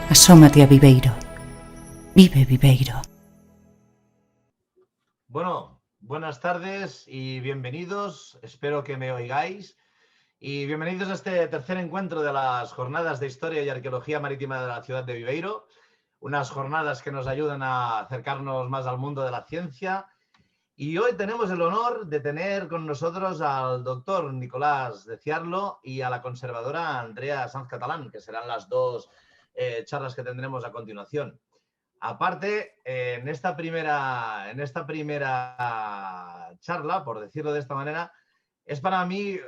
Asómate a Viveiro. Vive Viveiro. Bueno, buenas tardes y bienvenidos. Espero que me oigáis. Y bienvenidos a este tercer encuentro de las Jornadas de Historia y Arqueología Marítima de la ciudad de Viveiro. Unas jornadas que nos ayudan a acercarnos más al mundo de la ciencia. Y hoy tenemos el honor de tener con nosotros al doctor Nicolás de Ciarlo y a la conservadora Andrea Sanz Catalán, que serán las dos charlas que tendremos a continuación. Aparte, en esta primera charla, por decirlo de esta manera, es para mí,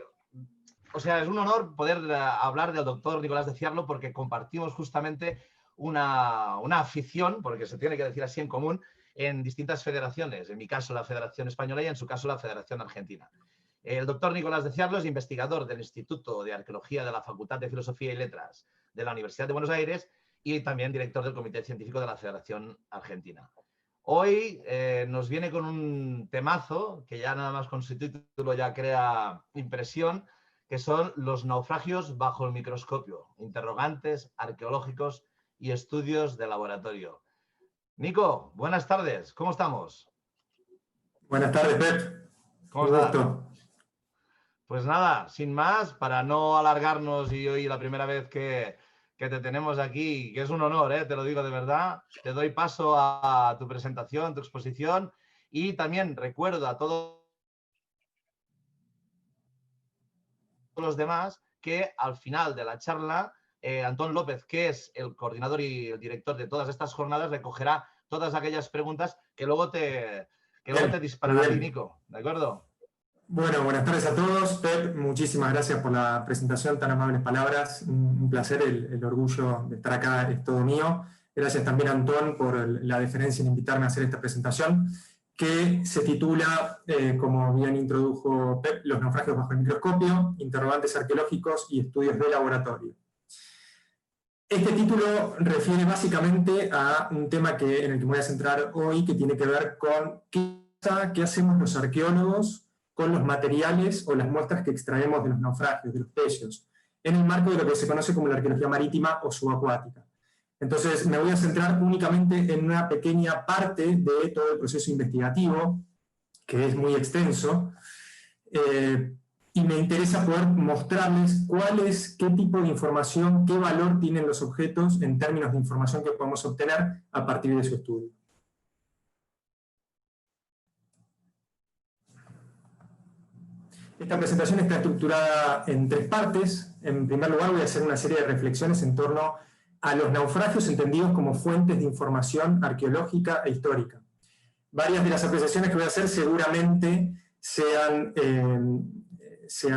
o sea, es un honor poder hablar del doctor Nicolás de Ciarlo porque compartimos justamente una afición, porque se tiene que decir así en común, en distintas federaciones. En mi caso, la Federación Española y en su caso, la Federación Argentina. El doctor Nicolás de Ciarlo es investigador del Instituto de Arqueología de la Facultad de Filosofía y Letras de la Universidad de Buenos Aires y también director del Comité Científico de la Federación Argentina. Hoy nos viene con un temazo que ya nada más con su título ya crea impresión, que son los naufragios bajo el microscopio, interrogantes arqueológicos y estudios de laboratorio. Nico, buenas tardes, ¿cómo estamos? Buenas tardes, Pep. ¿Cómo estás? Pues nada, sin más, para no alargarnos y hoy la primera vez que te tenemos aquí, que es un honor, te lo digo de verdad, te doy paso a tu presentación, tu exposición y también recuerdo a todos los demás que al final de la charla Antón López, que es el coordinador y el director de todas estas jornadas, recogerá todas aquellas preguntas que luego te disparará a ti, Nico, ¿de acuerdo? Bueno, buenas tardes a todos. Pep, muchísimas gracias por la presentación, tan amables palabras. Un placer, el orgullo de estar acá es todo mío. Gracias también a Antón por la deferencia en invitarme a hacer esta presentación, que se titula, como bien introdujo Pep, Los naufragios bajo el microscopio, interrogantes arqueológicos y estudios de laboratorio. Este título refiere básicamente a un tema en el que me voy a centrar hoy, que tiene que ver con qué hacemos los arqueólogos con los materiales o las muestras que extraemos de los naufragios, de los pecios, en el marco de lo que se conoce como la arqueología marítima o subacuática. Entonces, me voy a centrar únicamente en una pequeña parte de todo el proceso investigativo, que es muy extenso, y me interesa poder mostrarles qué tipo de información, qué valor tienen los objetos en términos de información que podemos obtener a partir de su estudio. Esta presentación está estructurada en 3 partes. En primer lugar, voy a hacer una serie de reflexiones en torno a los naufragios entendidos como fuentes de información arqueológica e histórica. Varias de las apreciaciones que voy a hacer seguramente sean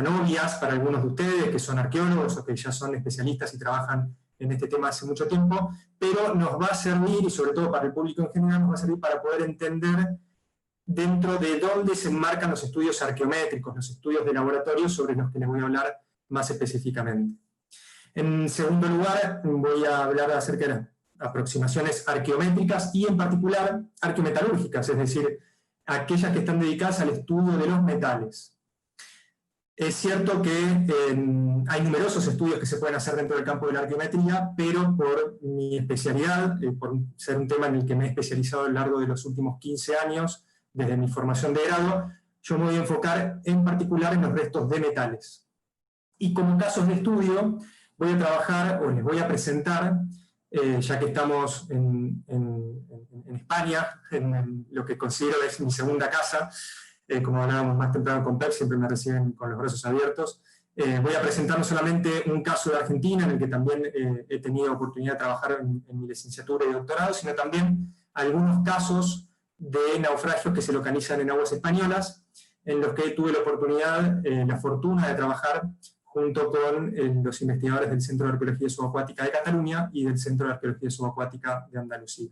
obvias para algunos de ustedes que son arqueólogos o que ya son especialistas y trabajan en este tema hace mucho tiempo, pero nos va a servir, y sobre todo para el público en general, nos va a servir para poder entender dentro de dónde se enmarcan los estudios arqueométricos, los estudios de laboratorio sobre los que les voy a hablar más específicamente. En segundo lugar, voy a hablar acerca de las aproximaciones arqueométricas y en particular arqueometalúrgicas, es decir, aquellas que están dedicadas al estudio de los metales. Es cierto que hay numerosos estudios que se pueden hacer dentro del campo de la arqueometría, pero por mi especialidad, por ser un tema en el que me he especializado a lo largo de los últimos 15 años, desde mi formación de grado, yo me voy a enfocar en particular en los restos de metales. Y como casos de estudio, voy a trabajar, o les voy a presentar, ya que estamos en España, en lo que considero es mi segunda casa, como hablábamos más temprano con Pep, siempre me reciben con los brazos abiertos. Voy a presentar no solamente un caso de Argentina, en el que también he tenido oportunidad de trabajar en mi licenciatura y doctorado, sino también algunos casos de naufragios que se localizan en aguas españolas, en los que tuve la oportunidad, la fortuna de trabajar junto con los investigadores del Centro de Arqueología Subacuática de Cataluña y del Centro de Arqueología Subacuática de Andalucía.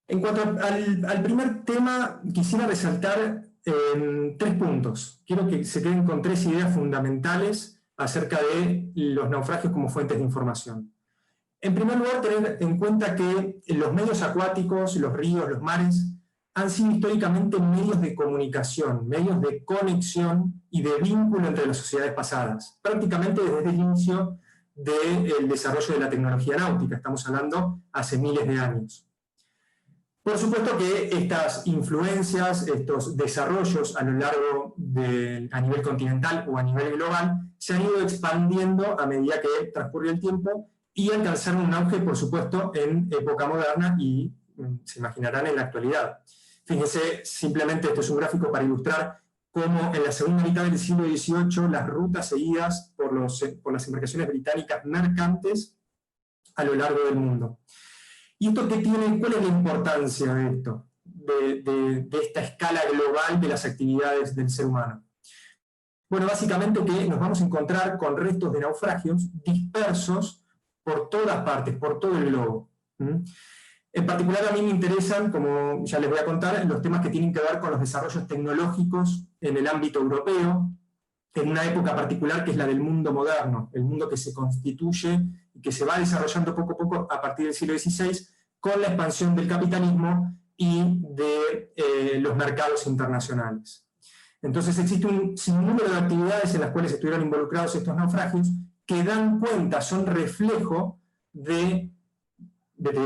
En cuanto al primer tema, quisiera resaltar 3 puntos. Quiero que se queden con 3 ideas fundamentales acerca de los naufragios como fuentes de información. En primer lugar, tener en cuenta que los medios acuáticos, los ríos, los mares, han sido históricamente medios de comunicación, medios de conexión y de vínculo entre las sociedades pasadas, prácticamente desde el inicio del desarrollo de la tecnología náutica. Estamos hablando hace miles de años. Por supuesto que estas influencias, estos desarrollos a lo largo a nivel continental o a nivel global, se han ido expandiendo a medida que transcurrió el tiempo y alcanzaron un auge, por supuesto, en época moderna y se imaginarán en la actualidad. Fíjense, simplemente esto es un gráfico para ilustrar cómo en la segunda mitad del siglo XVIII las rutas seguidas por las embarcaciones británicas mercantes a lo largo del mundo. ¿Y esto qué tiene? ¿Cuál es la importancia de esto? De esta escala global de las actividades del ser humano. Bueno, básicamente que nos vamos a encontrar con restos de naufragios dispersos por todas partes, por todo el globo. En particular a mí me interesan, como ya les voy a contar, los temas que tienen que ver con los desarrollos tecnológicos en el ámbito europeo, en una época particular que es la del mundo moderno, el mundo que se constituye y que se va desarrollando poco a poco a partir del siglo XVI con la expansión del capitalismo y de los mercados internacionales. Entonces existe un sinnúmero de actividades en las cuales estuvieron involucrados estos naufragios que dan cuenta, son reflejo de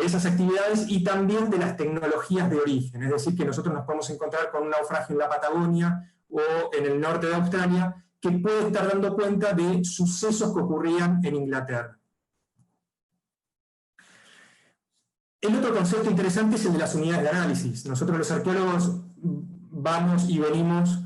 esas actividades y también de las tecnologías de origen. Es decir, que nosotros nos podemos encontrar con un naufragio en la Patagonia o en el norte de Australia que puede estar dando cuenta de sucesos que ocurrían en Inglaterra. El otro concepto interesante es el de las unidades de análisis. Nosotros los arqueólogos vamos y venimos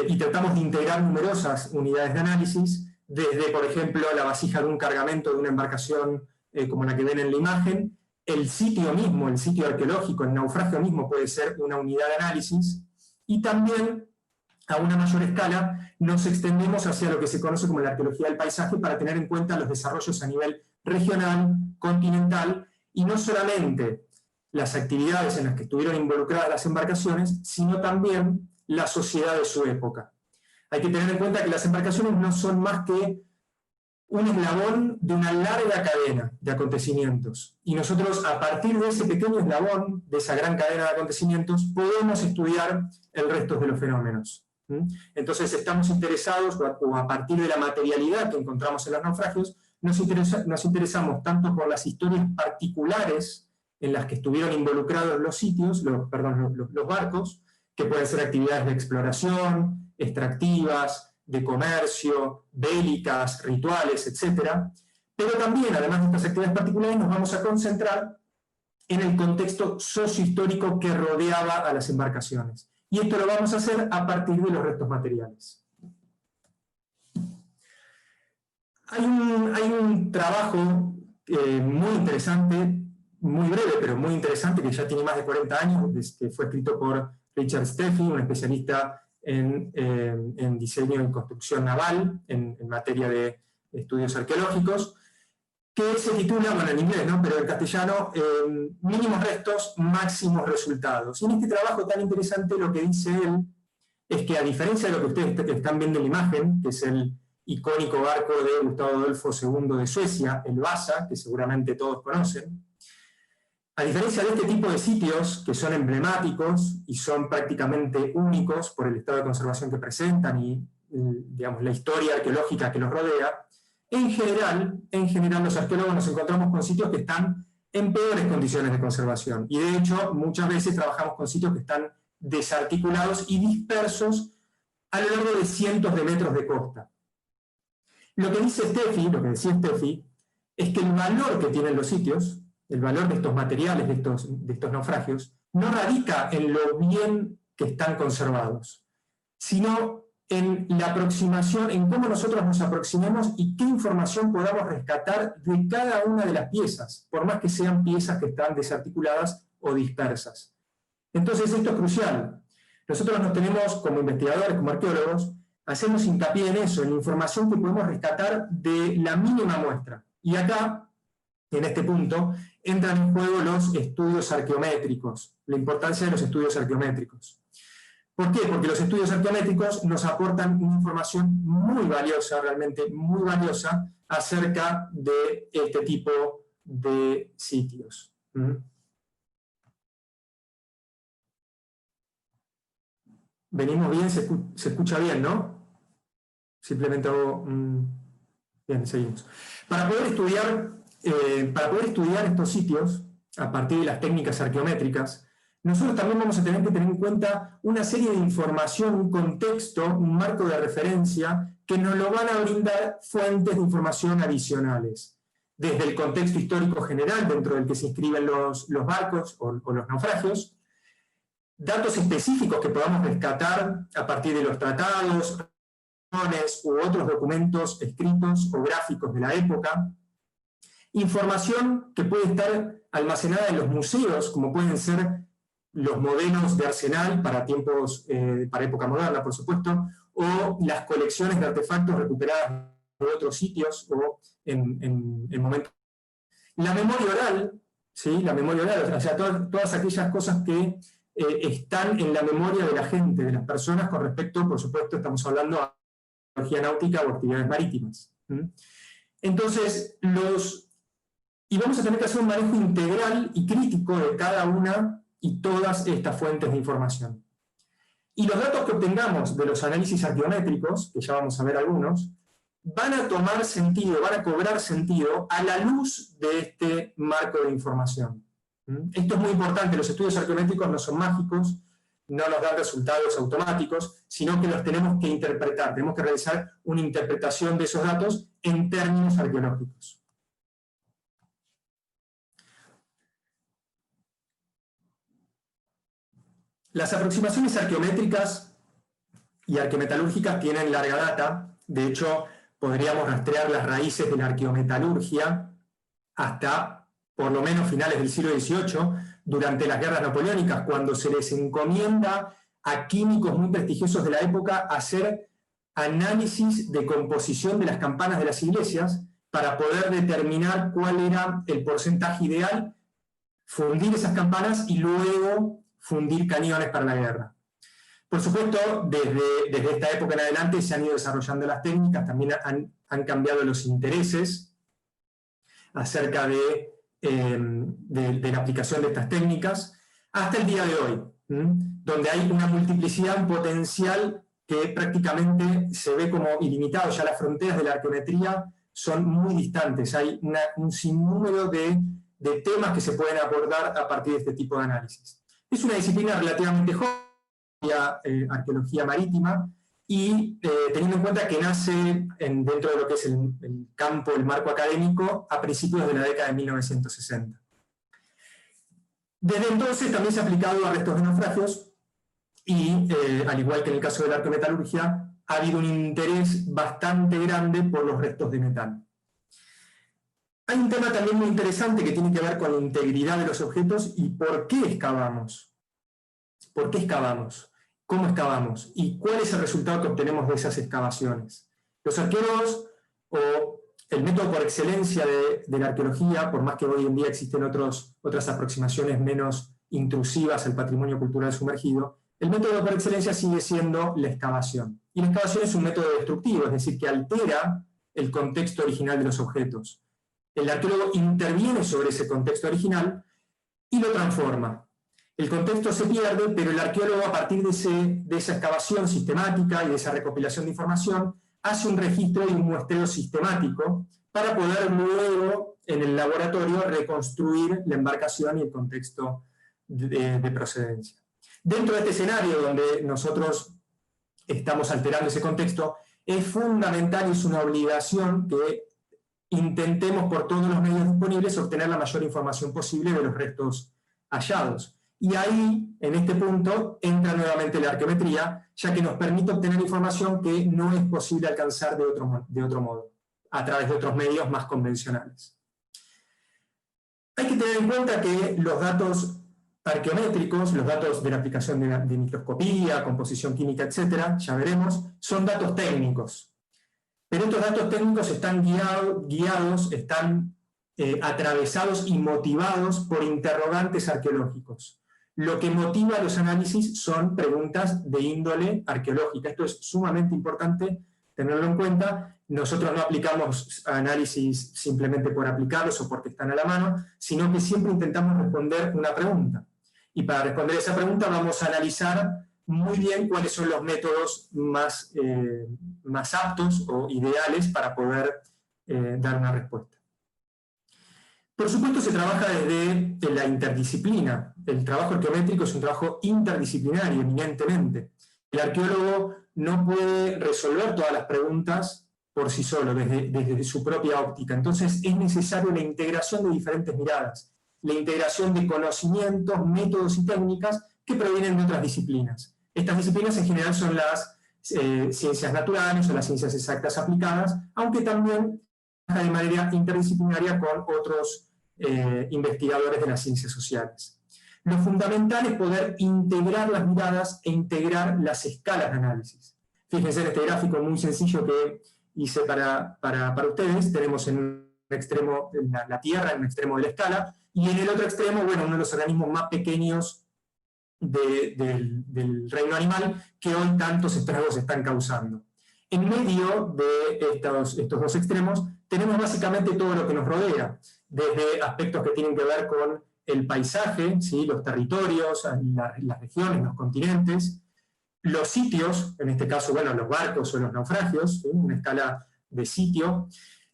y tratamos de integrar numerosas unidades de análisis, desde, por ejemplo, la vasija de un cargamento de una embarcación como la que ven en la imagen, el sitio mismo, el sitio arqueológico, el naufragio mismo puede ser una unidad de análisis, y también, a una mayor escala, nos extendemos hacia lo que se conoce como la arqueología del paisaje para tener en cuenta los desarrollos a nivel regional, continental, y no solamente las actividades en las que estuvieron involucradas las embarcaciones, sino también la sociedad de su época. Hay que tener en cuenta que las embarcaciones no son más que un eslabón de una larga cadena de acontecimientos. Y nosotros, a partir de ese pequeño eslabón, de esa gran cadena de acontecimientos, podemos estudiar el resto de los fenómenos. Entonces estamos interesados, o a partir de la materialidad que encontramos en los naufragios, nos interesamos tanto por las historias particulares en las que estuvieron involucrados los sitios, los barcos, que pueden ser actividades de exploración, extractivas, de comercio, bélicas, rituales, etc. Pero también, además de estas actividades particulares, nos vamos a concentrar en el contexto sociohistórico que rodeaba a las embarcaciones. Y esto lo vamos a hacer a partir de los restos materiales. Hay un trabajo muy interesante, muy breve, pero muy interesante, que ya tiene más de 40 años, que fue escrito por Richard Steffi, un especialista en diseño y construcción naval, en materia de estudios arqueológicos, que se titula, bueno, en inglés, ¿no?, pero en castellano, Mínimos restos, máximos resultados. Y en este trabajo tan interesante lo que dice él es que, a diferencia de lo que ustedes están viendo en la imagen, que es el icónico barco de Gustavo Adolfo II de Suecia, el Vasa, que seguramente todos conocen, a diferencia de este tipo de sitios que son emblemáticos y son prácticamente únicos por el estado de conservación que presentan y, digamos, la historia arqueológica que los rodea, en general los arqueólogos nos encontramos con sitios que están en peores condiciones de conservación. Y de hecho, muchas veces trabajamos con sitios que están desarticulados y dispersos a lo largo de cientos de metros de costa. Lo que decía Steffi, es que el valor que tienen los sitios, el valor de estos materiales, de estos naufragios, no radica en lo bien que están conservados, sino en la aproximación, en cómo nosotros nos aproximamos y qué información podamos rescatar de cada una de las piezas, por más que sean piezas que están desarticuladas o dispersas. Entonces esto es crucial. Nosotros nos tenemos, como investigadores, como arqueólogos, hacemos hincapié en eso, en la información que podemos rescatar de la mínima muestra. Y acá, en este punto, entran en juego los estudios arqueométricos, la importancia de los estudios arqueométricos. ¿Por qué? Porque los estudios arqueométricos nos aportan una información muy valiosa, realmente muy valiosa, acerca de este tipo de sitios. Venimos bien, se escucha bien, ¿no? Simplemente hago Bien, seguimos. Para poder estudiar estos sitios, a partir de las técnicas arqueométricas, nosotros también vamos a tener que tener en cuenta una serie de información, un contexto, un marco de referencia, que nos lo van a brindar fuentes de información adicionales. Desde el contexto histórico general, dentro del que se inscriben los barcos o los naufragios, datos específicos que podamos rescatar a partir de los tratados, u otros documentos escritos o gráficos de la época, información que puede estar almacenada en los museos, como pueden ser los modelos de arsenal para para época moderna, por supuesto, o las colecciones de artefactos recuperadas de otros sitios o en momentos. La memoria oral, ¿sí? La memoria oral, o sea, todas aquellas cosas que están en la memoria de la gente, de las personas, con respecto, por supuesto, estamos hablando de arqueología náutica o actividades marítimas. Entonces, y vamos a tener que hacer un manejo integral y crítico de cada una y todas estas fuentes de información. Y los datos que obtengamos de los análisis arqueométricos, que ya vamos a ver algunos, van a tomar sentido, van a cobrar sentido a la luz de este marco de información. Esto es muy importante, los estudios arqueométricos no son mágicos, no nos dan resultados automáticos, sino que los tenemos que interpretar, tenemos que realizar una interpretación de esos datos en términos arqueológicos. Las aproximaciones arqueométricas y arqueometalúrgicas tienen larga data, de hecho podríamos rastrear las raíces de la arqueometalurgia hasta por lo menos finales del siglo XVIII, durante las guerras napoleónicas, cuando se les encomienda a químicos muy prestigiosos de la época hacer análisis de composición de las campanas de las iglesias para poder determinar cuál era el porcentaje ideal, fundir esas campanas y luego fundir cañones para la guerra. Por supuesto, desde esta época en adelante se han ido desarrollando las técnicas, también han cambiado los intereses acerca de la aplicación de estas técnicas, hasta el día de hoy, donde hay una multiplicidad, un potencial que prácticamente se ve como ilimitado. Ya las fronteras de la arqueometría son muy distantes, hay un sinnúmero de temas que se pueden abordar a partir de este tipo de análisis. Es una disciplina relativamente joven, arqueología marítima, y teniendo en cuenta que nace dentro de lo que es el campo, el marco académico, a principios de la década de 1960. Desde entonces también se ha aplicado a restos de naufragios, y al igual que en el caso de la arqueometalurgia, ha habido un interés bastante grande por los restos de metal. Hay un tema también muy interesante que tiene que ver con la integridad de los objetos y por qué excavamos. ¿Por qué excavamos? ¿Cómo excavamos? ¿Y cuál es el resultado que obtenemos de esas excavaciones? Los arqueólogos, o el método por excelencia de la arqueología, por más que hoy en día existen otras aproximaciones menos intrusivas al patrimonio cultural sumergido, el método por excelencia sigue siendo la excavación. Y la excavación es un método destructivo, es decir, que altera el contexto original de los objetos. El arqueólogo interviene sobre ese contexto original y lo transforma. El contexto se pierde, pero el arqueólogo, a partir de esa excavación sistemática y de esa recopilación de información, hace un registro y un muestreo sistemático para poder luego, en el laboratorio, reconstruir la embarcación y el contexto de procedencia. Dentro de este escenario donde nosotros estamos alterando ese contexto, es fundamental y es una obligación que intentemos por todos los medios disponibles obtener la mayor información posible de los restos hallados. Y ahí, en este punto, entra nuevamente la arqueometría, ya que nos permite obtener información que no es posible alcanzar de otro modo, a través de otros medios más convencionales. Hay que tener en cuenta que los datos arqueométricos, los datos de la aplicación de microscopía, composición química, etc., ya veremos, son datos técnicos. Pero estos datos técnicos están guiados, están atravesados y motivados por interrogantes arqueológicos. Lo que motiva los análisis son preguntas de índole arqueológica. Esto es sumamente importante tenerlo en cuenta. Nosotros no aplicamos análisis simplemente por aplicarlos o porque están a la mano, sino que siempre intentamos responder una pregunta. Y para responder esa pregunta vamos a analizar muy bien cuáles son los métodos más aptos o ideales para poder dar una respuesta. Por supuesto, se trabaja desde la interdisciplina. El trabajo arqueométrico es un trabajo interdisciplinario, eminentemente. El arqueólogo no puede resolver todas las preguntas por sí solo, desde su propia óptica. Entonces es necesaria la integración de diferentes miradas, la integración de conocimientos, métodos y técnicas que provienen de otras disciplinas. Estas disciplinas en general son las ciencias naturales o las ciencias exactas aplicadas, aunque también trabaja de manera interdisciplinaria con otros investigadores de las ciencias sociales. Lo fundamental es poder integrar las miradas e integrar las escalas de análisis. Fíjense en este gráfico muy sencillo que hice para ustedes. Tenemos en un extremo la Tierra, en un extremo de la escala, y en el otro extremo, bueno, uno de los organismos más pequeños del reino animal, que hoy tantos estragos están causando. En medio de estos dos extremos tenemos básicamente todo lo que nos rodea, desde aspectos que tienen que ver con el paisaje, ¿sí? Los territorios, las regiones, los continentes, los sitios, en este caso, bueno, los barcos o los naufragios, ¿sí? Una escala de sitio,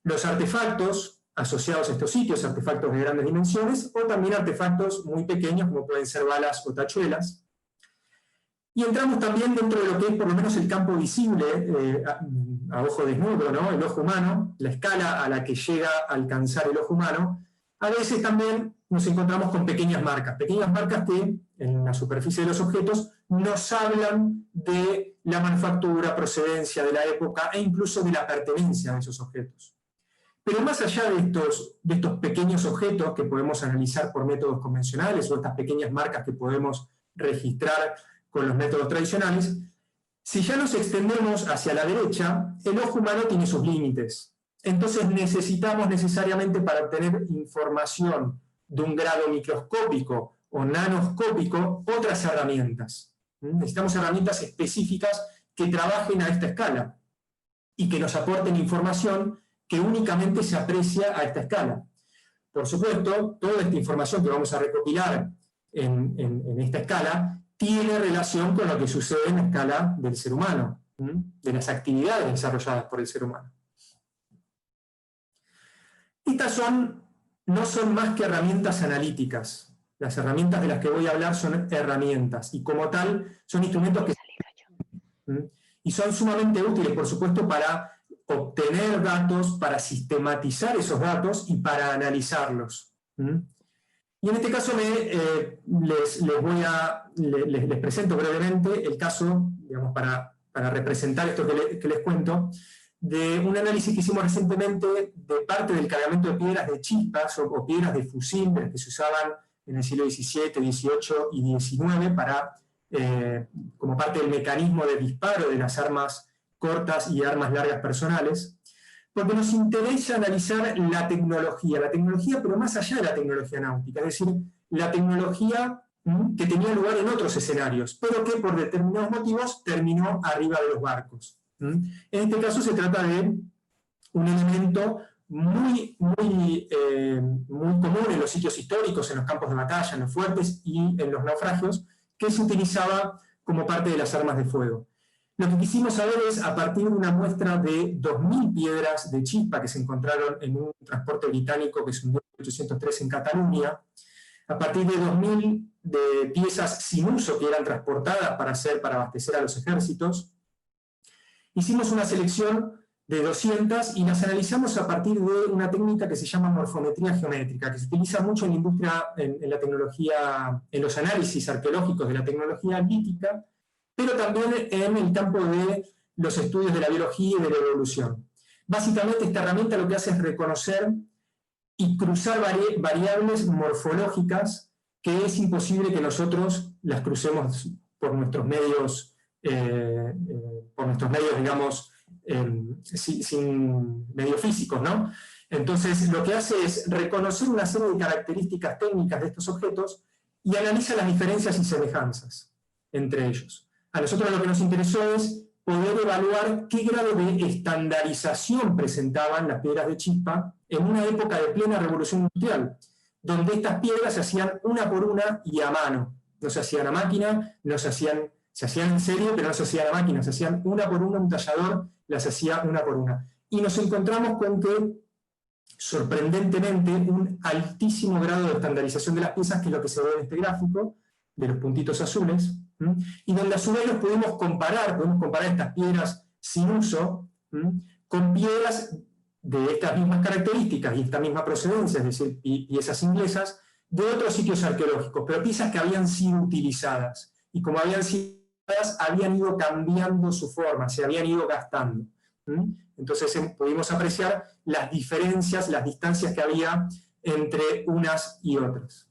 los artefactos asociados a estos sitios, artefactos de grandes dimensiones, o también artefactos muy pequeños, como pueden ser balas o tachuelas. Y entramos también dentro de lo que es por lo menos el campo visible, a ojo desnudo, ¿no? El ojo humano, la escala a la que llega a alcanzar el ojo humano. A veces también nos encontramos con pequeñas marcas que en la superficie de los objetos nos hablan de la manufactura, procedencia de la época e incluso de la pertenencia de esos objetos. Pero más allá de estos pequeños objetos que podemos analizar por métodos convencionales o estas pequeñas marcas que podemos registrar con los métodos tradicionales, si ya nos extendemos hacia la derecha, el ojo humano tiene sus límites. Entonces necesitamos necesariamente, para obtener información de un grado microscópico o nanoscópico, otras herramientas. Necesitamos herramientas específicas que trabajen a esta escala y que nos aporten información que únicamente se aprecia a esta escala. Por supuesto, toda esta información que vamos a recopilar en esta escala tiene relación con lo que sucede en la escala del ser humano, de las actividades desarrolladas por el ser humano. Estas no son más que herramientas analíticas. Las herramientas de las que voy a hablar son herramientas, y como tal son instrumentos que y son sumamente útiles, por supuesto, para obtener datos, para sistematizar esos datos y para analizarlos. Y en este caso les presento brevemente el caso, digamos, para representar esto que les cuento, de un análisis que hicimos recientemente de parte del cargamento de piedras de chispas o piedras de fusil, de las que se usaban en el siglo XVII, XVIII y XIX como parte del mecanismo de disparo de las armas cortas y armas largas personales, porque nos interesa analizar la tecnología, pero más allá de la tecnología náutica, es decir, la tecnología que tenía lugar en otros escenarios, pero que por determinados motivos terminó arriba de los barcos. En este caso se trata de un elemento muy común en los sitios históricos, en los campos de batalla, en los fuertes y en los naufragios, que se utilizaba como parte de las armas de fuego. Lo que quisimos saber es, a partir de una muestra de 2.000 piedras de chispa que se encontraron en un transporte británico que se hundió en 1803 en Cataluña, a partir de 2.000 de piezas sin uso que eran transportadas para abastecer a los ejércitos, hicimos una selección de 200 y las analizamos a partir de una técnica que se llama morfometría geométrica, que se utiliza mucho en la industria, en la tecnología, en los análisis arqueológicos de la tecnología lítica, pero también en el campo de los estudios de la biología y de la evolución. Básicamente esta herramienta lo que hace es reconocer y cruzar variables morfológicas que es imposible que nosotros las crucemos por nuestros medios, digamos, sin medios físicos, ¿no? Entonces lo que hace es reconocer una serie de características técnicas de estos objetos y analiza las diferencias y semejanzas entre ellos. A nosotros lo que nos interesó es poder evaluar qué grado de estandarización presentaban las piedras de chispa en una época de plena revolución industrial, donde estas piedras se hacían una por una y a mano. No se hacían a máquina, se hacían en serie, pero no se hacían a máquina, se hacían una por una, un tallador las hacía una por una. Y nos encontramos con que sorprendentemente un altísimo grado de estandarización de las piezas, que es lo que se ve en este gráfico, de los puntitos azules, y donde a su vez los podemos comparar estas piedras sin uso con piedras de estas mismas características y esta misma procedencia, es decir, piezas inglesas, de otros sitios arqueológicos, pero piezas que habían sido utilizadas, y como habían sido utilizadas, habían ido cambiando su forma, se habían ido gastando. Entonces pudimos apreciar las diferencias, las distancias que había entre unas y otras.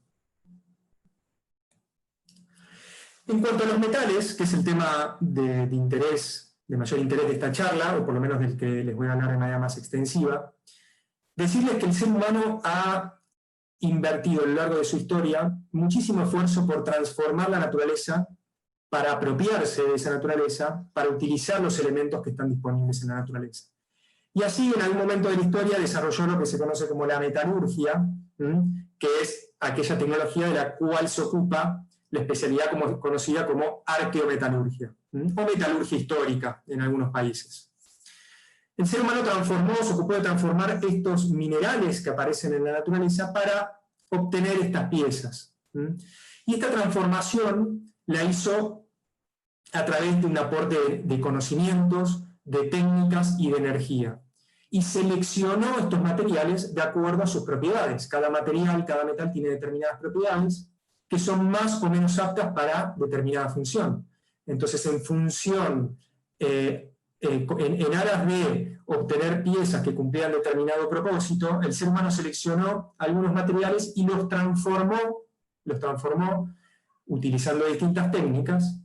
En cuanto a los metales, que es el tema de mayor interés de esta charla, o por lo menos del que les voy a hablar de manera más extensiva, decirles que el ser humano ha invertido a lo largo de su historia muchísimo esfuerzo por transformar la naturaleza, para apropiarse de esa naturaleza, para utilizar los elementos que están disponibles en la naturaleza. Y así, en algún momento de la historia, desarrolló lo que se conoce como la metalurgia, que es aquella tecnología de la cual se ocupa la especialidad conocida como arqueometalurgia, o metalurgia histórica en algunos países. El ser humano se ocupó de transformar estos minerales que aparecen en la naturaleza para obtener estas piezas. Y esta transformación la hizo a través de un aporte de conocimientos, de técnicas y de energía. Y seleccionó estos materiales de acuerdo a sus propiedades. Cada material, cada metal tiene determinadas propiedades que son más o menos aptas para determinada función. Entonces, en función, en aras de obtener piezas que cumplían determinado propósito, el ser humano seleccionó algunos materiales y los transformó utilizando distintas técnicas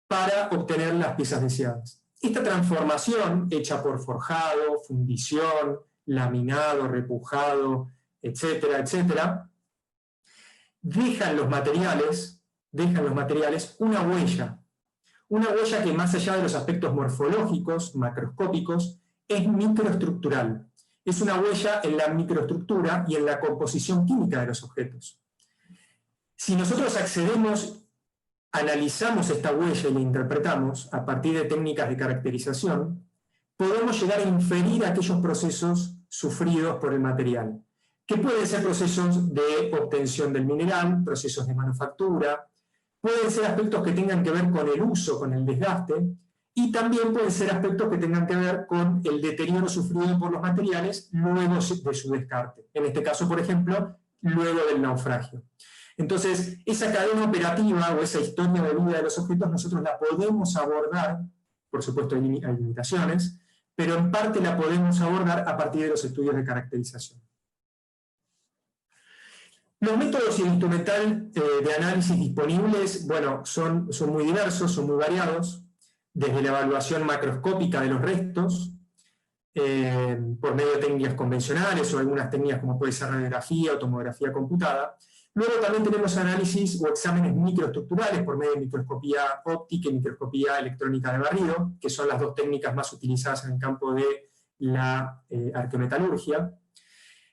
para obtener las piezas deseadas. Esta transformación, hecha por forjado, fundición, laminado, repujado, etcétera, etcétera, dejan los materiales una huella que, más allá de los aspectos morfológicos, macroscópicos, es microestructural. Es una huella en la microestructura y en la composición química de los objetos. Si nosotros analizamos esta huella y la interpretamos a partir de técnicas de caracterización, podemos llegar a inferir aquellos procesos sufridos por el material, que pueden ser procesos de obtención del mineral, procesos de manufactura, pueden ser aspectos que tengan que ver con el uso, con el desgaste, y también pueden ser aspectos que tengan que ver con el deterioro sufrido por los materiales luego de su descarte. En este caso, por ejemplo, luego del naufragio. Entonces, esa cadena operativa o esa historia de vida de los objetos nosotros la podemos abordar, por supuesto hay limitaciones, pero en parte la podemos abordar a partir de los estudios de caracterización. Los métodos y el instrumental de análisis disponibles, bueno, son muy diversos, son muy variados, desde la evaluación macroscópica de los restos, por medio de técnicas convencionales o algunas técnicas como puede ser radiografía o tomografía computada. Luego también tenemos análisis o exámenes microestructurales por medio de microscopía óptica y microscopía electrónica de barrido, que son las dos técnicas más utilizadas en el campo de la arqueometalurgia.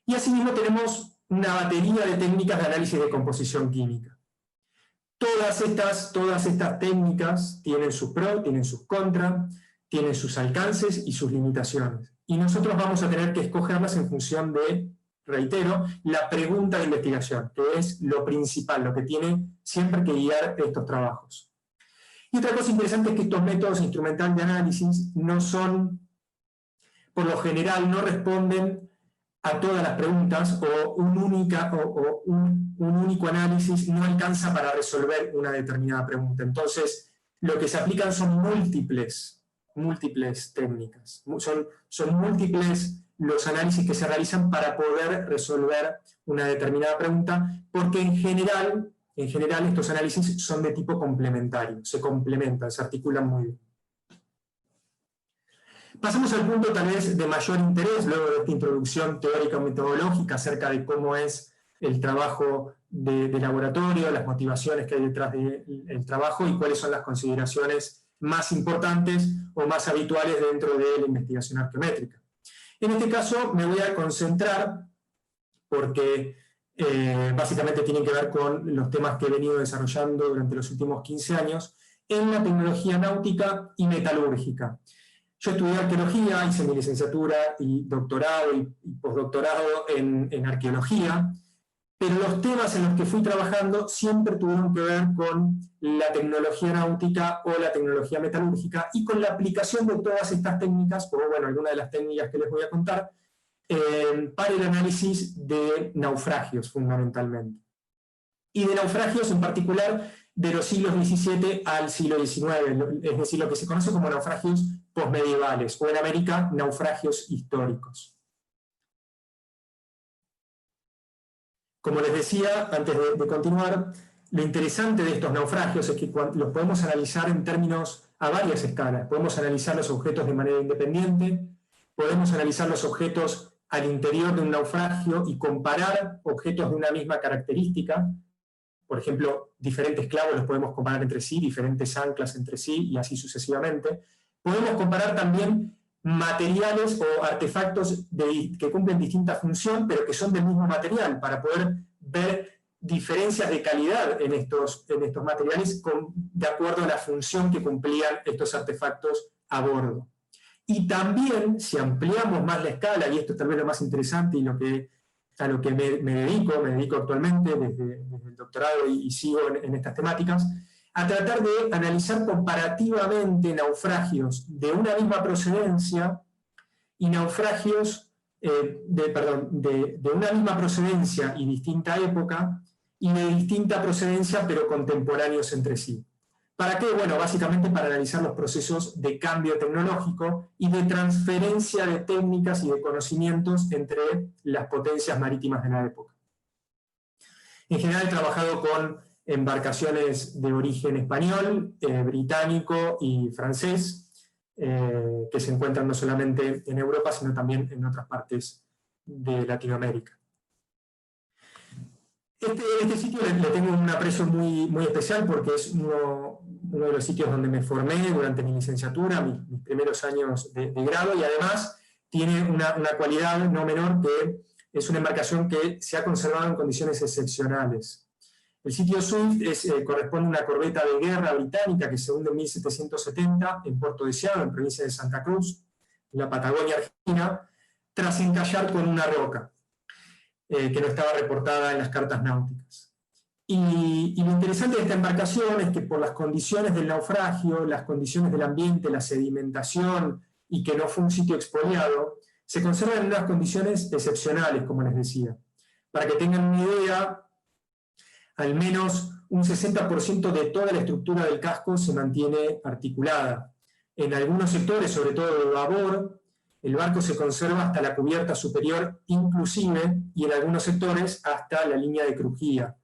Y asimismo tenemos una batería de técnicas de análisis de composición química. Todas estas técnicas tienen sus pros, tienen sus contras, tienen sus alcances y sus limitaciones. Y nosotros vamos a tener que escogerlas en función de, reitero, la pregunta de investigación, que es lo principal, lo que tiene siempre que guiar estos trabajos. Y otra cosa interesante es que estos métodos instrumentales de análisis por lo general, no responden a todas las preguntas, o un único análisis no alcanza para resolver una determinada pregunta. Entonces, lo que se aplican son múltiples técnicas, son múltiples los análisis que se realizan para poder resolver una determinada pregunta, porque en general estos análisis son de tipo complementario, se complementan, se articulan muy bien. Pasamos al punto tal vez de mayor interés, luego de esta introducción teórica o metodológica acerca de cómo es el trabajo de laboratorio, las motivaciones que hay detrás del trabajo y cuáles son las consideraciones más importantes o más habituales dentro de la investigación arqueométrica. En este caso me voy a concentrar, porque básicamente tienen que ver con los temas que he venido desarrollando durante los últimos 15 años, en la tecnología náutica y metalúrgica. Yo estudié arqueología, hice mi licenciatura y doctorado y postdoctorado en arqueología, pero los temas en los que fui trabajando siempre tuvieron que ver con la tecnología náutica o la tecnología metalúrgica y con la aplicación de todas estas técnicas, o bueno, algunas de las técnicas que les voy a contar, para el análisis de naufragios fundamentalmente. Y de naufragios en particular de los siglos XVII al siglo XIX, es decir, lo que se conoce como naufragios posmedievales, o en América, naufragios históricos. Como les decía, antes de continuar, lo interesante de estos naufragios es que los podemos analizar en términos a varias escalas. Podemos analizar los objetos de manera independiente, podemos analizar los objetos al interior de un naufragio y comparar objetos de una misma característica. Por ejemplo, diferentes clavos los podemos comparar entre sí, diferentes anclas entre sí, y así sucesivamente. Podemos comparar también materiales o artefactos que cumplen distinta función, pero que son del mismo material, para poder ver diferencias de calidad en estos materiales de acuerdo a la función que cumplían estos artefactos a bordo. Y también, si ampliamos más la escala, y esto es tal vez lo más interesante y a lo que me dedico actualmente desde el doctorado y sigo en estas temáticas, a tratar de analizar comparativamente naufragios de una misma procedencia y naufragios de una misma procedencia y distinta época, y de distinta procedencia pero contemporáneos entre sí. ¿Para qué? Bueno, básicamente para analizar los procesos de cambio tecnológico y de transferencia de técnicas y de conocimientos entre las potencias marítimas de la época. En general he trabajado con embarcaciones de origen español, británico y francés, que se encuentran no solamente en Europa, sino también en otras partes de Latinoamérica. Este sitio le tengo un aprecio muy, muy especial porque es uno de los sitios donde me formé durante mi licenciatura, mis primeros años de grado, y además tiene una cualidad no menor, que es una embarcación que se ha conservado en condiciones excepcionales. El sitio Swift corresponde a una corbeta de guerra británica que se hunde en 1770 en Puerto Deseado, en provincia de Santa Cruz, en la Patagonia Argentina, tras encallar con una roca que no estaba reportada en las cartas náuticas. Y lo interesante de esta embarcación es que por las condiciones del naufragio, las condiciones del ambiente, la sedimentación, y que no fue un sitio expoliado, se conserva en unas condiciones excepcionales, como les decía. Para que tengan una idea, al menos un 60% de toda la estructura del casco se mantiene articulada. En algunos sectores, sobre todo de babor, el barco se conserva hasta la cubierta superior inclusive, y en algunos sectores hasta la línea de crujía.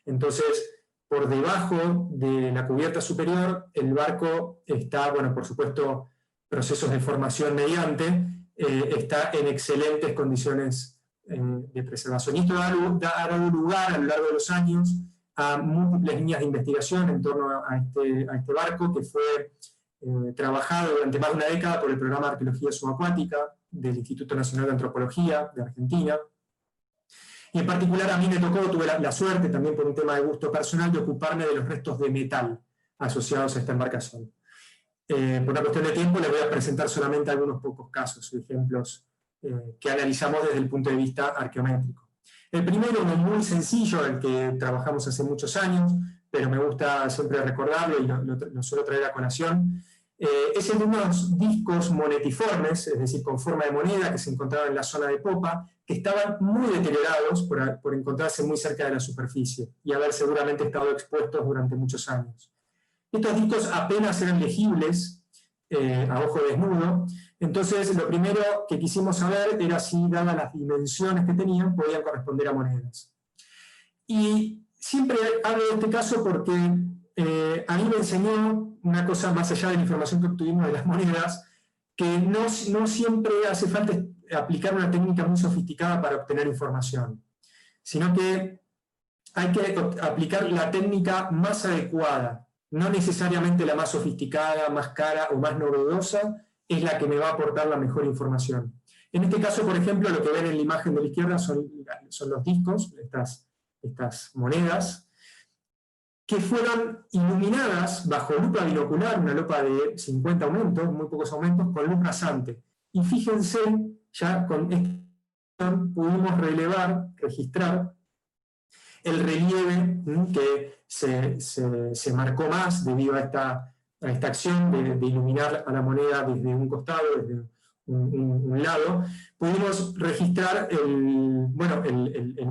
Entonces, por debajo de la cubierta superior, el barco está, bueno, por supuesto, procesos de formación mediante, está en excelentes condiciones de preservación. Y esto ha dado lugar a lo largo de los años a múltiples líneas de investigación en torno a este barco, que fue trabajado durante más de una década por el programa de Arqueología Subacuática del Instituto Nacional de Antropología de Argentina. Y en particular a mí tuve la suerte, también por un tema de gusto personal, de ocuparme de los restos de metal asociados a esta embarcación. Por una cuestión de tiempo les voy a presentar solamente algunos pocos casos, ejemplos que analizamos desde el punto de vista arqueométrico. El primero, uno muy sencillo, el que trabajamos hace muchos años, pero me gusta siempre recordarlo y lo suelo traer a colación, es el de unos discos monetiformes, es decir, con forma de moneda, que se encontraban en la zona de popa, que estaban muy deteriorados por encontrarse muy cerca de la superficie y haber seguramente estado expuestos durante muchos años. Estos discos apenas eran legibles a ojo desnudo, entonces lo primero que quisimos saber era si, dadas las dimensiones que tenían, podían corresponder a monedas. Y siempre hablo de este caso porque a mí me enseñó una cosa más allá de la información que obtuvimos de las monedas, que no siempre hace falta aplicar una técnica muy sofisticada para obtener información, sino que hay que aplicar la técnica más adecuada, no necesariamente la más sofisticada, más cara o más novedosa, es la que me va a aportar la mejor información. En este caso, por ejemplo, lo que ven en la imagen de la izquierda son los discos, estas monedas, que fueron iluminadas bajo lupa binocular, una lupa de 50 aumentos, muy pocos aumentos, con luz rasante. Y fíjense, ya con esta pudimos registrar el relieve que se marcó más debido a esta acción de iluminar a la moneda desde un costado, desde un lado. Pudimos registrar el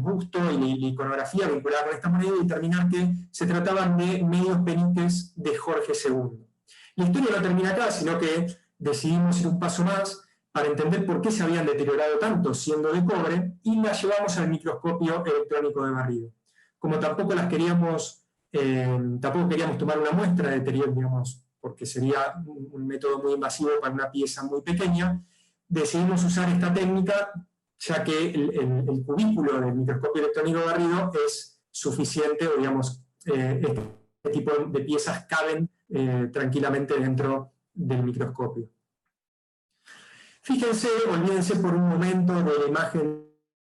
busto y la iconografía vinculada con esta moneda y determinar que se trataban de medios peniques de Jorge II. La historia no termina acá, sino que decidimos ir un paso más para entender por qué se habían deteriorado tanto siendo de cobre, y las llevamos al microscopio electrónico de barrido. Como tampoco queríamos tomar una muestra de deterioro, digamos, porque sería un método muy invasivo para una pieza muy pequeña, decidimos usar esta técnica, ya que el cubículo del microscopio electrónico de barrido es suficiente, o digamos, este tipo de piezas caben tranquilamente dentro del microscopio. Fíjense, olvídense por un momento de la imagen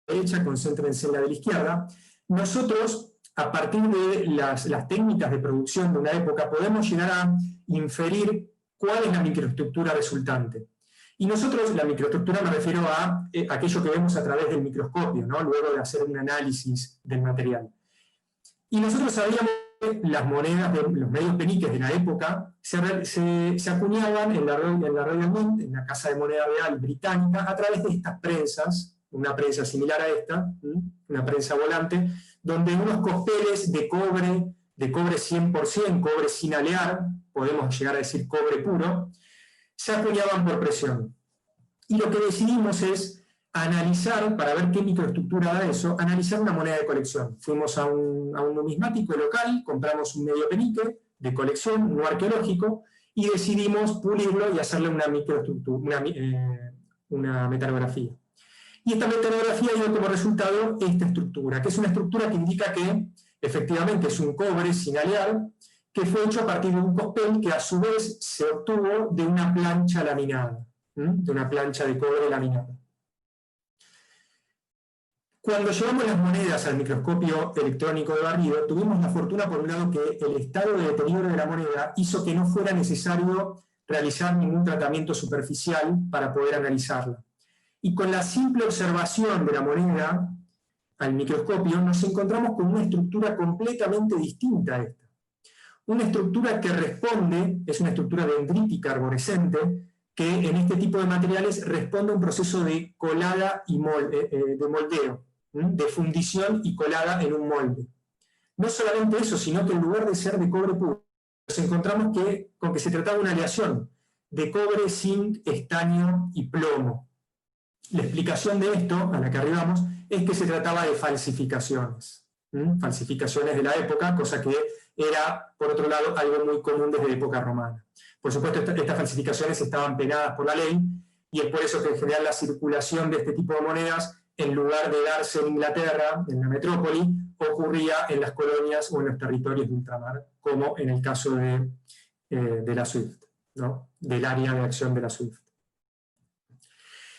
derecha, concéntrense en la de la izquierda. Nosotros, a partir de las técnicas de producción de una época, podemos llegar a inferir cuál es la microestructura resultante. Y nosotros, la microestructura me refiero a aquello que vemos a través del microscopio, ¿no? Luego de hacer un análisis del material. Y nosotros sabíamos que las monedas, los medios peniques de la época, se acuñaban en la Royal Mint, en la Casa de Moneda Real británica, a través de estas prensas, una prensa similar a esta, una prensa volante, donde unos cospeles de cobre 100%, cobre sin alear, podemos llegar a decir cobre puro, se acuñaban por presión. Y lo que decidimos es analizar, para ver qué microestructura da eso, analizar una moneda de colección. Fuimos a un numismático local, compramos un medio penique de colección, no arqueológico, y decidimos pulirlo y hacerle una microestructura, una metalografía. Y esta metalografía dio como resultado esta estructura, que es una estructura que indica que efectivamente es un cobre sin alear, que fue hecho a partir de un cospel que a su vez se obtuvo de una plancha laminada, de una plancha de cobre laminada. Cuando llevamos las monedas al microscopio electrónico de barrido, tuvimos la fortuna, por un lado, que el estado de deterioro de la moneda hizo que no fuera necesario realizar ningún tratamiento superficial para poder analizarla. Y con la simple observación de la moneda al microscopio, nos encontramos con una estructura completamente distinta a esta. Una estructura que responde, es una estructura dendrítica arborescente, que en este tipo de materiales responde a un proceso de colada y de moldeo, de fundición y colada en un molde. No solamente eso, sino que en lugar de ser de cobre puro, nos encontramos con que se trataba de una aleación de cobre, zinc, estaño y plomo. La explicación de esto, a la que arribamos, es que se trataba de falsificaciones. Falsificaciones de la época, cosa que era, por otro lado, algo muy común desde la época romana. Por supuesto, estas falsificaciones estaban penadas por la ley, y es por eso que en general la circulación de este tipo de monedas, en lugar de darse en Inglaterra, en la metrópoli, ocurría en las colonias o en los territorios de ultramar, como en el caso de la SWIFT, ¿no? Del área de acción de la SWIFT.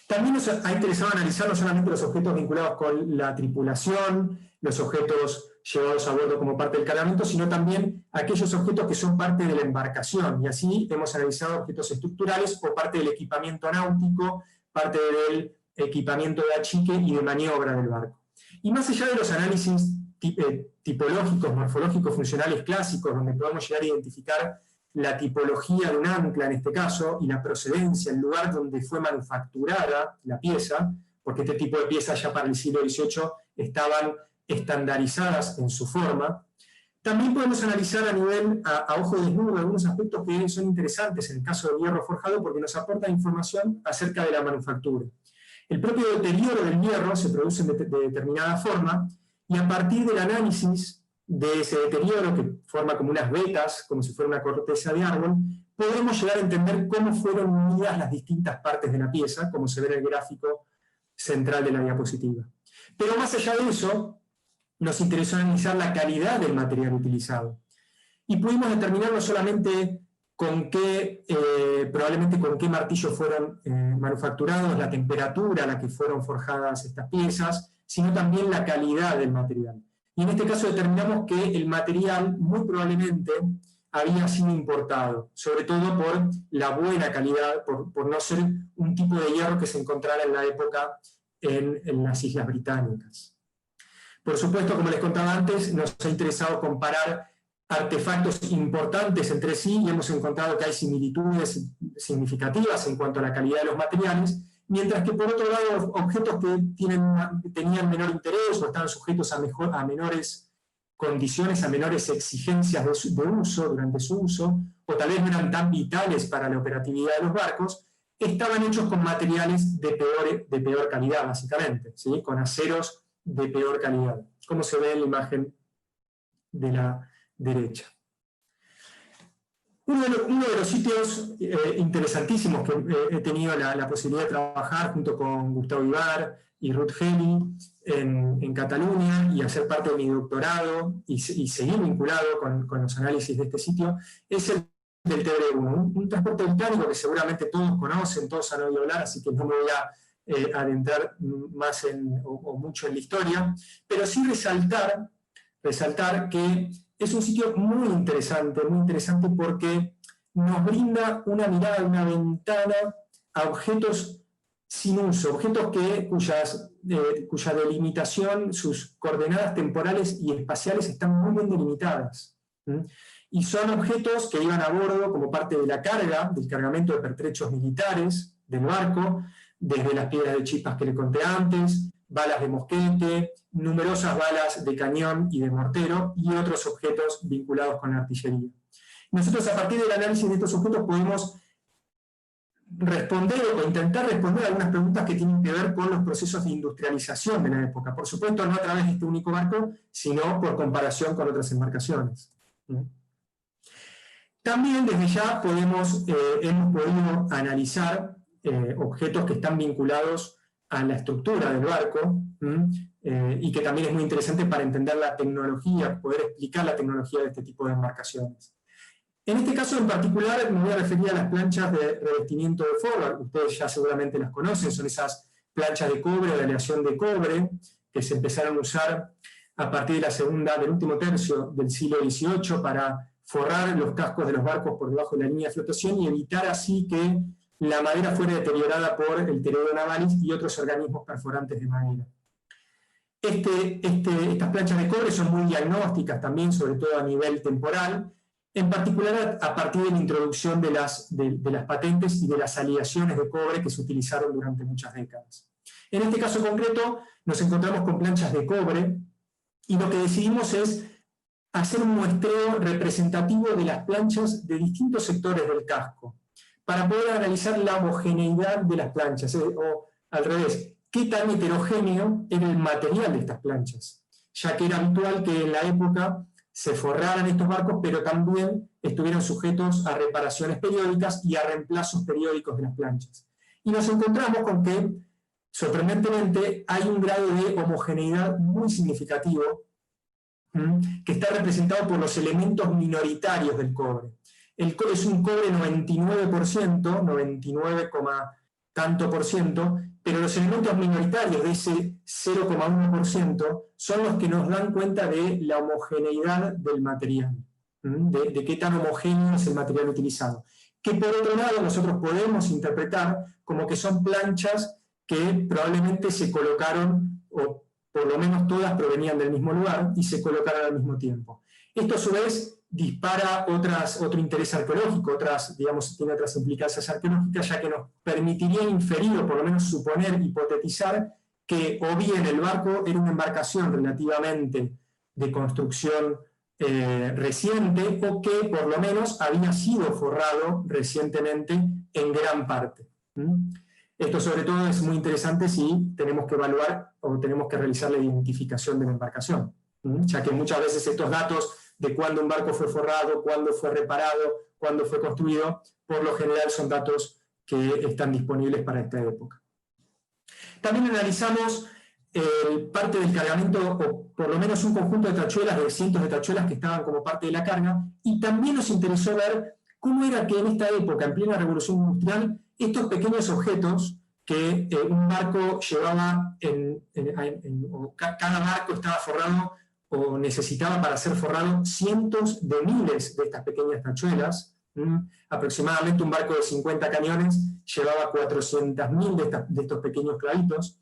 También nos ha interesado analizar no solamente los objetos vinculados con la tripulación, los objetos llevados a bordo como parte del cargamento, sino también aquellos objetos que son parte de la embarcación, y así hemos analizado objetos estructurales o parte del equipamiento náutico, parte del equipamiento de achique y de maniobra del barco. Y más allá de los análisis tipológicos, morfológicos, funcionales clásicos, donde podemos llegar a identificar la tipología de un ancla en este caso, y la procedencia, el lugar donde fue manufacturada la pieza, porque este tipo de piezas ya para el siglo XVIII estaban estandarizadas en su forma. También podemos analizar a ojo desnudo algunos aspectos que son interesantes en el caso del hierro forjado, porque nos aporta información acerca de la manufactura. El propio deterioro del hierro se produce de determinada forma, y a partir del análisis de ese deterioro, que forma como unas vetas, como si fuera una corteza de árbol, podemos llegar a entender cómo fueron unidas las distintas partes de la pieza, como se ve en el gráfico central de la diapositiva. Pero más allá de eso, nos interesó analizar la calidad del material utilizado. Y pudimos determinar no solamente probablemente con qué martillo fueron manufacturados, la temperatura a la que fueron forjadas estas piezas, sino también la calidad del material. y en este caso determinamos que el material muy probablemente había sido importado, sobre todo por la buena calidad, por no ser un tipo de hierro que se encontrara en la época en las Islas Británicas. Por supuesto, como les contaba antes, nos ha interesado comparar artefactos importantes entre sí y hemos encontrado que hay similitudes significativas en cuanto a la calidad de los materiales, mientras que por otro lado objetos que tenían menor interés o estaban sujetos a menores condiciones, a menores exigencias de uso durante su uso, o tal vez no eran tan vitales para la operatividad de los barcos, estaban hechos con materiales de peor calidad, básicamente, ¿sí? Con aceros de peor calidad, como se ve en la imagen de la derecha. Uno de los sitios interesantísimos que he tenido la posibilidad de trabajar junto con Gustavo Ibar y Ruth Heli en Cataluña y hacer parte de mi doctorado y seguir vinculado con los análisis de este sitio, es el del Tebre-1, un transporte británico que seguramente todos conocen, todos han oído hablar, así que no me voy a adentrar más o mucho en la historia, pero sí resaltar que es un sitio muy interesante porque nos brinda una mirada, una ventana a objetos sin uso, objetos cuya delimitación, sus coordenadas temporales y espaciales están muy bien delimitadas. Y son objetos que iban a bordo como parte de la carga, del cargamento de pertrechos militares del barco, desde las piedras de chispas que le conté antes, balas de mosquete, numerosas balas de cañón y de mortero, y otros objetos vinculados con la artillería. Nosotros, a partir del análisis de estos objetos, podemos responder o intentar responder algunas preguntas que tienen que ver con los procesos de industrialización de la época. Por supuesto, no a través de este único barco, sino por comparación con otras embarcaciones. También desde ya hemos podido analizar objetos que están vinculados a la estructura del barco, y que también es muy interesante para entender la tecnología, poder explicar la tecnología de este tipo de embarcaciones. En este caso en particular me voy a referir a las planchas de revestimiento de forward. Ustedes ya seguramente las conocen, son esas planchas de cobre, de aleación de cobre, que se empezaron a usar a partir de del último tercio del siglo XVIII para forrar los cascos de los barcos por debajo de la línea de flotación y evitar así que la madera fuera deteriorada por el Teredo navalis y otros organismos perforantes de madera. Estas planchas de cobre son muy diagnósticas también, sobre todo a nivel temporal, en particular a partir de la introducción de las patentes y de las aleaciones de cobre que se utilizaron durante muchas décadas. En este caso concreto nos encontramos con planchas de cobre y lo que decidimos es hacer un muestreo representativo de las planchas de distintos sectores del casco, para poder analizar la homogeneidad de las planchas, o al revés, qué tan heterogéneo era el material de estas planchas, ya que era habitual que en la época se forraran estos barcos, pero también estuvieran sujetos a reparaciones periódicas y a reemplazos periódicos de las planchas. Y nos encontramos con que, sorprendentemente, hay un grado de homogeneidad muy significativo, que está representado por los elementos minoritarios del cobre. Es un cobre 99%, 99, tanto por ciento, pero los elementos minoritarios de ese 0,1% son los que nos dan cuenta de la homogeneidad del material, de qué tan homogéneo es el material utilizado. Que por otro lado nosotros podemos interpretar como que son planchas que probablemente se colocaron, o por lo menos todas provenían del mismo lugar, y se colocaron al mismo tiempo. Esto a su vez dispara otro interés arqueológico, tiene otras implicancias arqueológicas, ya que nos permitiría inferir, o por lo menos suponer, hipotetizar, que o bien el barco era una embarcación relativamente de construcción reciente, o que por lo menos había sido forrado recientemente en gran parte. Esto sobre todo es muy interesante si tenemos que evaluar o tenemos que realizar la identificación de la embarcación, ya que muchas veces estos datos de cuándo un barco fue forrado, cuándo fue reparado, cuándo fue construido, por lo general son datos que están disponibles para esta época. También analizamos parte del cargamento, o por lo menos un conjunto de tachuelas, de cientos de tachuelas que estaban como parte de la carga, y también nos interesó ver cómo era que en esta época, en plena revolución industrial, estos pequeños objetos que un barco llevaba, cada barco estaba forrado o necesitaba para ser forrado cientos de miles de estas pequeñas tachuelas. Aproximadamente un barco de 50 cañones llevaba 400.000 de estos pequeños clavitos.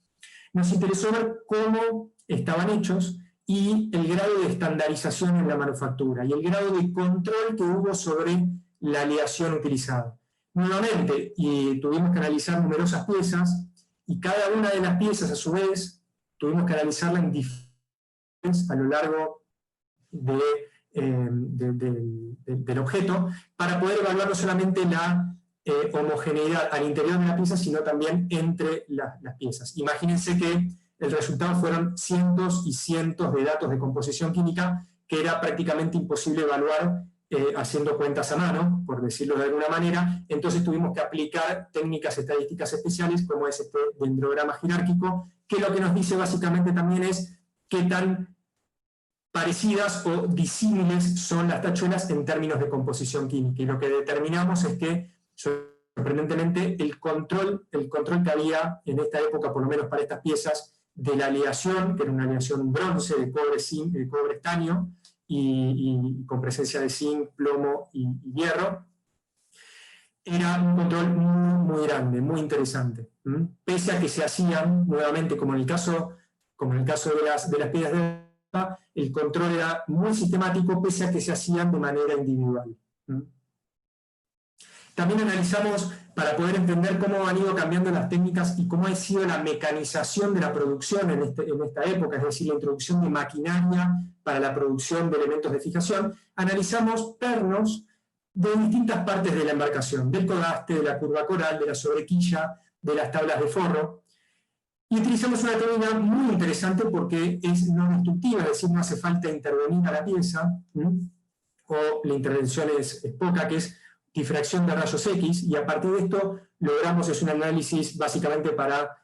Nos interesó ver cómo estaban hechos y el grado de estandarización en la manufactura y el grado de control que hubo sobre la aleación utilizada. Nuevamente, tuvimos que analizar numerosas piezas y cada una de las piezas, a su vez, tuvimos que analizarla en a lo largo del objeto para poder evaluar no solamente la homogeneidad al interior de la pieza, sino también entre las piezas. Imagínense que el resultado fueron cientos y cientos de datos de composición química que era prácticamente imposible evaluar haciendo cuentas a mano, por decirlo de alguna manera. Entonces tuvimos que aplicar técnicas estadísticas especiales, como es este dendrograma jerárquico, que lo que nos dice básicamente también es qué tan parecidas o disímiles son las tachuelas en términos de composición química. Y lo que determinamos es que, sorprendentemente, el control que había en esta época, por lo menos para estas piezas, de la aleación, que era una aleación bronce de cobre, zinc, de cobre estaño, y con presencia de zinc, plomo y hierro, era un control muy grande, muy interesante. Pese a que se hacían, nuevamente, como en el caso de las piedras de el control era muy sistemático, pese a que se hacían de manera individual. También analizamos, para poder entender cómo han ido cambiando las técnicas y cómo ha sido la mecanización de la producción en esta época, es decir, la introducción de maquinaria para la producción de elementos de fijación, analizamos pernos de distintas partes de la embarcación, del codaste, de la curva coral, de la sobrequilla, de las tablas de forro. Y utilizamos una técnica muy interesante porque es no destructiva, es decir, no hace falta intervenir a la pieza, o la intervención es poca, que es difracción de rayos X, y a partir de esto logramos, es un análisis básicamente para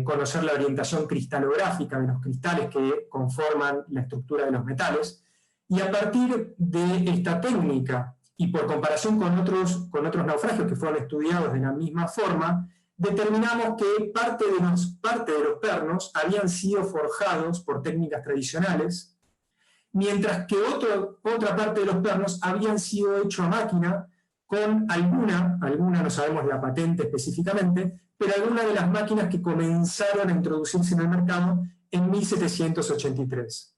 conocer la orientación cristalográfica de los cristales que conforman la estructura de los metales, y a partir de esta técnica, y por comparación con otros naufragios que fueron estudiados de la misma forma, determinamos que parte de los pernos habían sido forjados por técnicas tradicionales, mientras que otra parte de los pernos habían sido hechos a máquina con alguna no sabemos la patente específicamente, pero alguna de las máquinas que comenzaron a introducirse en el mercado en 1783.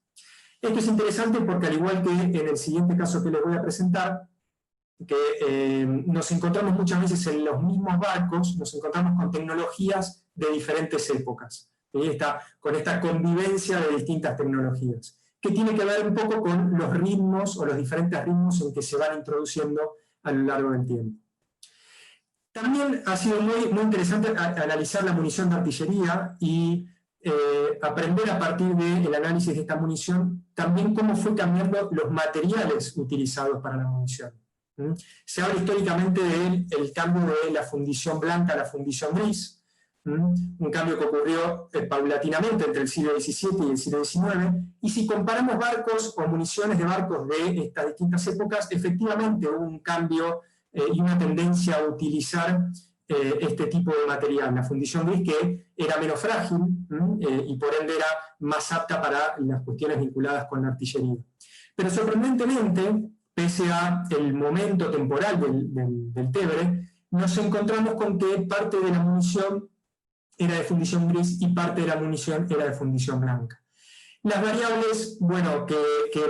Esto es interesante porque, al igual que en el siguiente caso que les voy a presentar, que nos encontramos muchas veces en los mismos barcos, nos encontramos con tecnologías de diferentes épocas, con esta convivencia de distintas tecnologías, que tiene que ver un poco con los ritmos o los diferentes ritmos en que se van introduciendo a lo largo del tiempo. También ha sido muy interesante analizar la munición de artillería y aprender a partir del análisis de esta munición también cómo fue cambiando los materiales utilizados para la munición. Se habla históricamente del cambio de la fundición blanca a la fundición gris, un cambio que ocurrió paulatinamente entre el siglo XVII y el siglo XIX, y si comparamos barcos o municiones de barcos de estas distintas épocas, efectivamente hubo un cambio y una tendencia a utilizar este tipo de material, la fundición gris, que era menos frágil y por ende era más apta para las cuestiones vinculadas con la artillería. Pero sorprendentemente, pese al momento temporal del Tévere, nos encontramos con que parte de la munición era de fundición gris y parte de la munición era de fundición blanca. Las variables, bueno, que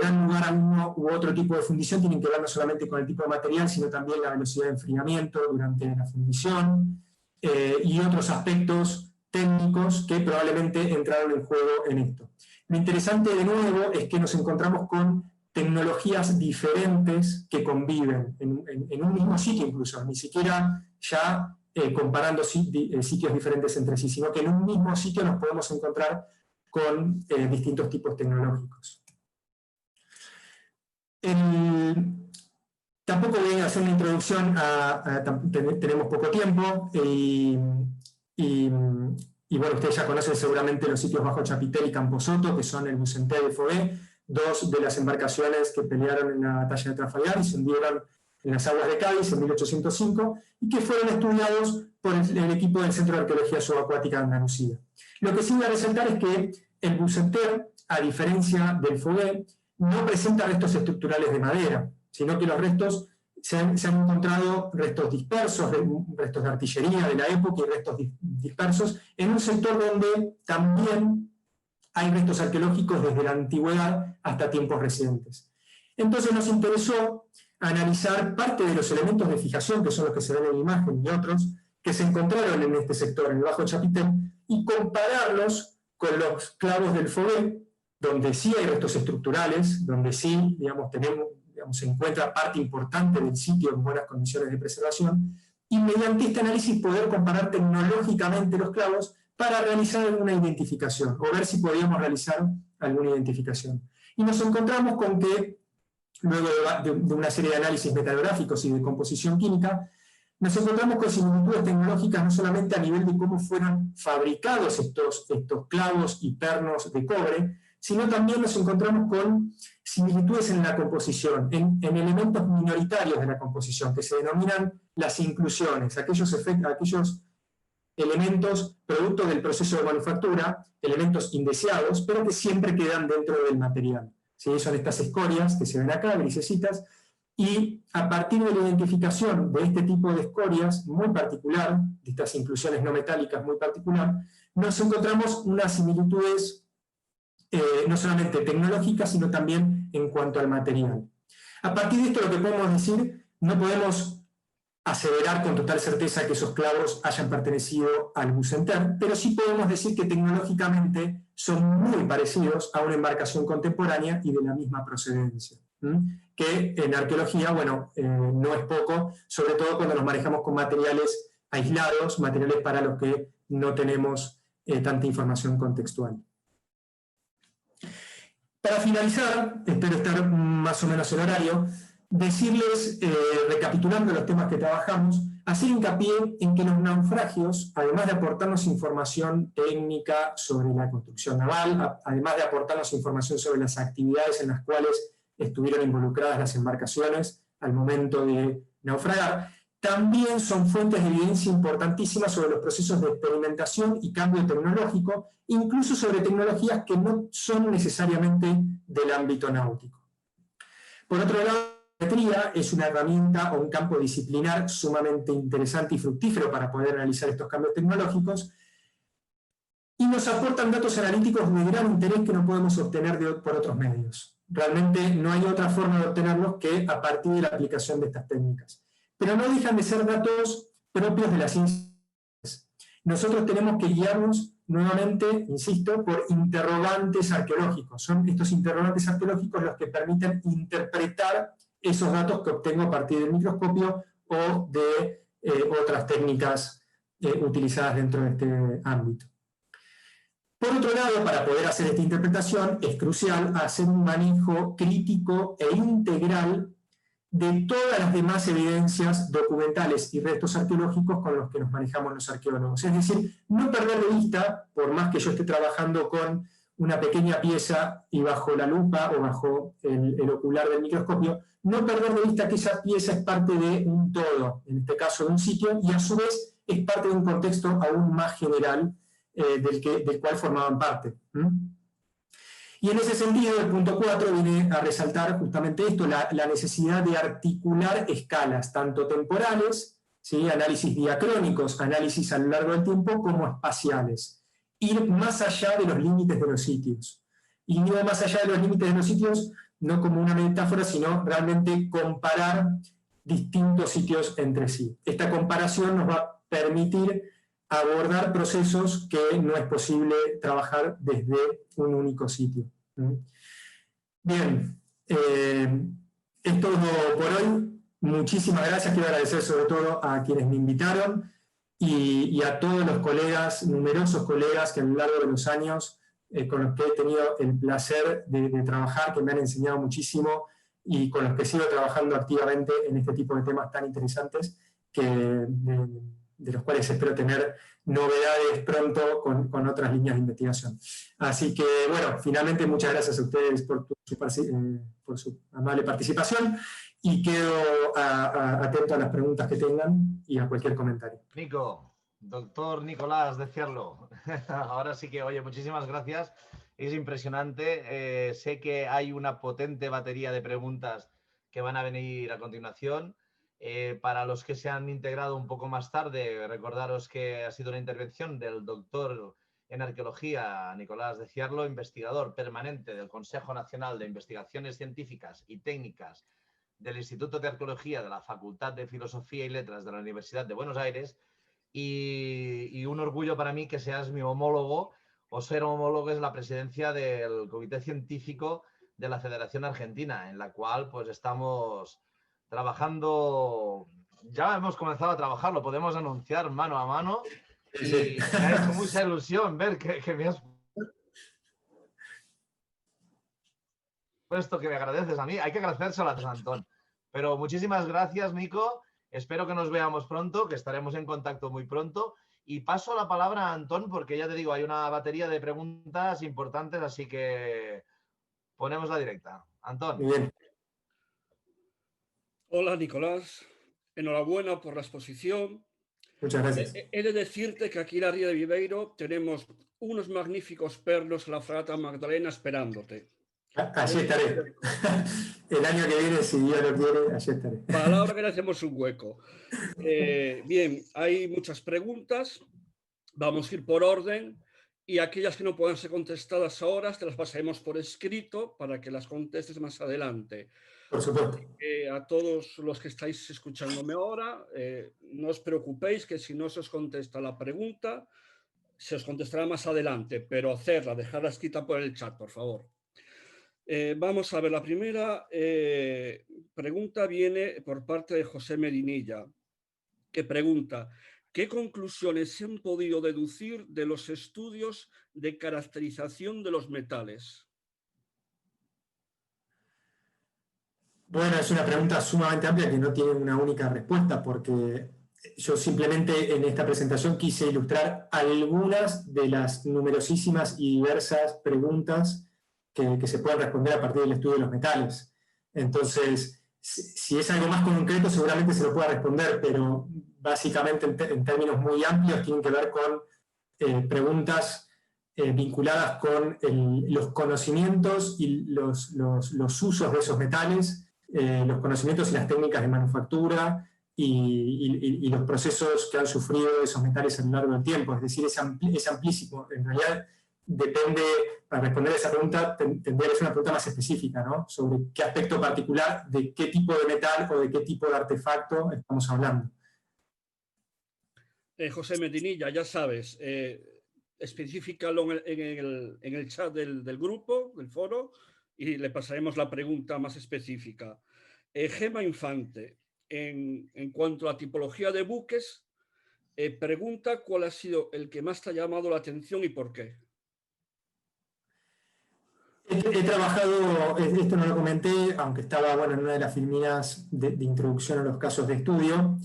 dan lugar a uno u otro tipo de fundición tienen que ver no solamente con el tipo de material, sino también la velocidad de enfriamiento durante la fundición y otros aspectos técnicos que probablemente entraron en juego en esto. Lo interesante, de nuevo, es que nos encontramos con tecnologías diferentes que conviven en un mismo sitio incluso, ni siquiera ya comparando sitios diferentes entre sí, sino que en un mismo sitio nos podemos encontrar con distintos tipos tecnológicos. Tampoco voy a hacer una introducción, tenemos poco tiempo, y bueno, ustedes ya conocen seguramente los sitios Bajo Chapitel y Camposoto, que son el Bucentaure de Fauvet, dos de las embarcaciones que pelearon en la batalla de Trafalgar y se hundieron en las aguas de Cádiz en 1805, y que fueron estudiados por el equipo del Centro de Arqueología Subacuática de Andalucía. Lo que sí voy a resaltar es que el Bucentaure a diferencia del Fougueux, no presenta restos estructurales de madera, sino que los restos se han encontrado restos dispersos, restos de artillería de la época y restos dispersos, en un sector donde también hay restos arqueológicos desde la antigüedad hasta tiempos recientes. Entonces nos interesó analizar parte de los elementos de fijación, que son los que se ven en la imagen y otros, que se encontraron en este sector, en el Bajo Chapitel, y compararlos con los clavos del Fougueux, donde sí hay restos estructurales, donde sí, digamos, se encuentra parte importante del sitio en buenas condiciones de preservación, y mediante este análisis poder comparar tecnológicamente los clavos para realizar alguna identificación, o ver si podíamos realizar alguna identificación. Y nos encontramos con que, luego de una serie de análisis metalográficos y de composición química, nos encontramos con similitudes tecnológicas no solamente a nivel de cómo fueron fabricados estos clavos y pernos de cobre, sino también nos encontramos con similitudes en la composición, en elementos minoritarios de la composición, que se denominan las inclusiones, aquellos elementos producto del proceso de manufactura, elementos indeseados, pero que siempre quedan dentro del material. ¿Sí? Son estas escorias que se ven acá, grisecitas, y a partir de la identificación de este tipo de escorias muy particular, de estas inclusiones no metálicas muy particular, nos encontramos unas similitudes no solamente tecnológicas, sino también en cuanto al material. A partir de esto lo que podemos decir, no podemos aseverar con total certeza que esos clavos hayan pertenecido al Bucenter, pero sí podemos decir que tecnológicamente son muy parecidos a una embarcación contemporánea y de la misma procedencia. Que en arqueología, bueno, no es poco, sobre todo cuando nos manejamos con materiales aislados, materiales para los que no tenemos tanta información contextual. Para finalizar, espero estar más o menos en horario, decirles, recapitulando los temas que trabajamos, hacer hincapié en que los naufragios, además de aportarnos información técnica sobre la construcción naval, además de aportarnos información sobre las actividades en las cuales estuvieron involucradas las embarcaciones al momento de naufragar, también son fuentes de evidencia importantísimas sobre los procesos de experimentación y cambio tecnológico, incluso sobre tecnologías que no son necesariamente del ámbito náutico. Por otro lado, la geometría es una herramienta o un campo disciplinar sumamente interesante y fructífero para poder analizar estos cambios tecnológicos, y nos aportan datos analíticos de gran interés que no podemos obtener por otros medios. Realmente no hay otra forma de obtenerlos que a partir de la aplicación de estas técnicas. Pero no dejan de ser datos propios de las ciencias. Nosotros tenemos que guiarnos nuevamente, insisto, por interrogantes arqueológicos. Son estos interrogantes arqueológicos los que permiten interpretar esos datos que obtengo a partir del microscopio o de otras técnicas utilizadas dentro de este ámbito. Por otro lado, para poder hacer esta interpretación, es crucial hacer un manejo crítico e integral de todas las demás evidencias documentales y restos arqueológicos con los que nos manejamos los arqueólogos. Es decir, no perder de vista, por más que yo esté trabajando con una pequeña pieza y bajo la lupa o bajo el ocular del microscopio, no perder de vista que esa pieza es parte de un todo, en este caso de un sitio, y a su vez es parte de un contexto aún más general del cual formaban parte. Y en ese sentido, el punto 4 viene a resaltar justamente esto, la necesidad de articular escalas, tanto temporales, ¿sí? Análisis diacrónicos, análisis a lo largo del tiempo, como espaciales. Ir más allá de los límites de los sitios. Y no más allá de los límites de los sitios, no como una metáfora, sino realmente comparar distintos sitios entre sí. Esta comparación nos va a permitir abordar procesos que no es posible trabajar desde un único sitio. Bien, es todo por hoy. Muchísimas gracias. Quiero agradecer sobre todo a quienes me invitaron y a todos los colegas, numerosos colegas que a lo largo de los años con los que he tenido el placer de trabajar, que me han enseñado muchísimo y con los que sigo trabajando activamente en este tipo de temas tan interesantes de los cuales espero tener novedades pronto con otras líneas de investigación. Así que, bueno, finalmente muchas gracias a ustedes por su amable participación y quedo atento a las preguntas que tengan y a cualquier comentario. Nico, doctor Nicolás de Cierlo, ahora sí que, oye, muchísimas gracias. Es impresionante. Sé que hay una potente batería de preguntas que van a venir a continuación. Para los que se han integrado un poco más tarde, recordaros que ha sido una intervención del doctor en arqueología Nicolás de Ciarlo, investigador permanente del Consejo Nacional de Investigaciones Científicas y Técnicas del Instituto de Arqueología de la Facultad de Filosofía y Letras de la Universidad de Buenos Aires, y un orgullo para mí que seas mi homólogo, o ser homólogo es la presidencia del Comité Científico de la Federación Argentina, en la cual pues estamos trabajando, ya hemos comenzado a trabajar, lo podemos anunciar mano a mano, y me ha hecho mucha ilusión ver que me has puesto, que me agradeces a mí. Hay que agradecérselo a Antón. Pero muchísimas gracias, Nico. Espero que nos veamos pronto, que estaremos en contacto muy pronto. Y paso la palabra a Antón, porque ya te digo, hay una batería de preguntas importantes, así que ponemos la directa. Antón. Muy bien. Hola, Nicolás. Enhorabuena por la exposición. Muchas gracias. He de decirte que aquí en la Ría de Viveiro tenemos unos magníficos pernos en la fragata Magdalena esperándote. Allí estaré. El año que viene, si Dios lo quiere, allí estaré. Para la hora que le hacemos un hueco. Bien, hay muchas preguntas. Vamos a ir por orden. Y aquellas que no puedan ser contestadas ahora, te las pasaremos por escrito para que las contestes más adelante. Por supuesto. A todos los que estáis escuchándome ahora, no os preocupéis que si no se os contesta la pregunta, se os contestará más adelante, pero hacerla, dejarla escrita por el chat, por favor. Vamos a ver, la primera pregunta viene por parte de José Medinilla, que pregunta: ¿qué conclusiones se han podido deducir de los estudios de caracterización de los metales? Bueno, es una pregunta sumamente amplia que no tiene una única respuesta, porque yo simplemente en esta presentación quise ilustrar algunas de las numerosísimas y diversas preguntas que se pueden responder a partir del estudio de los metales. Entonces, si es algo más concreto, seguramente se lo pueda responder, pero básicamente en términos muy amplios tienen que ver con preguntas vinculadas con los conocimientos y los usos de esos metales, los conocimientos y las técnicas de manufactura y los procesos que han sufrido esos metales a lo largo del tiempo. Es decir, es amplísimo. En realidad, depende, para responder a esa pregunta, tendría que ser una pregunta más específica, ¿no? Sobre qué aspecto particular, de qué tipo de metal o de qué tipo de artefacto estamos hablando. José Medinilla, ya sabes, específicalo en el chat del grupo, del foro, y le pasaremos la pregunta más específica. Gema Infante, en cuanto a tipología de buques, pregunta cuál ha sido el que más te ha llamado la atención y por qué. He trabajado, esto no lo comenté, aunque estaba en una de las filminas de introducción a los casos de estudio.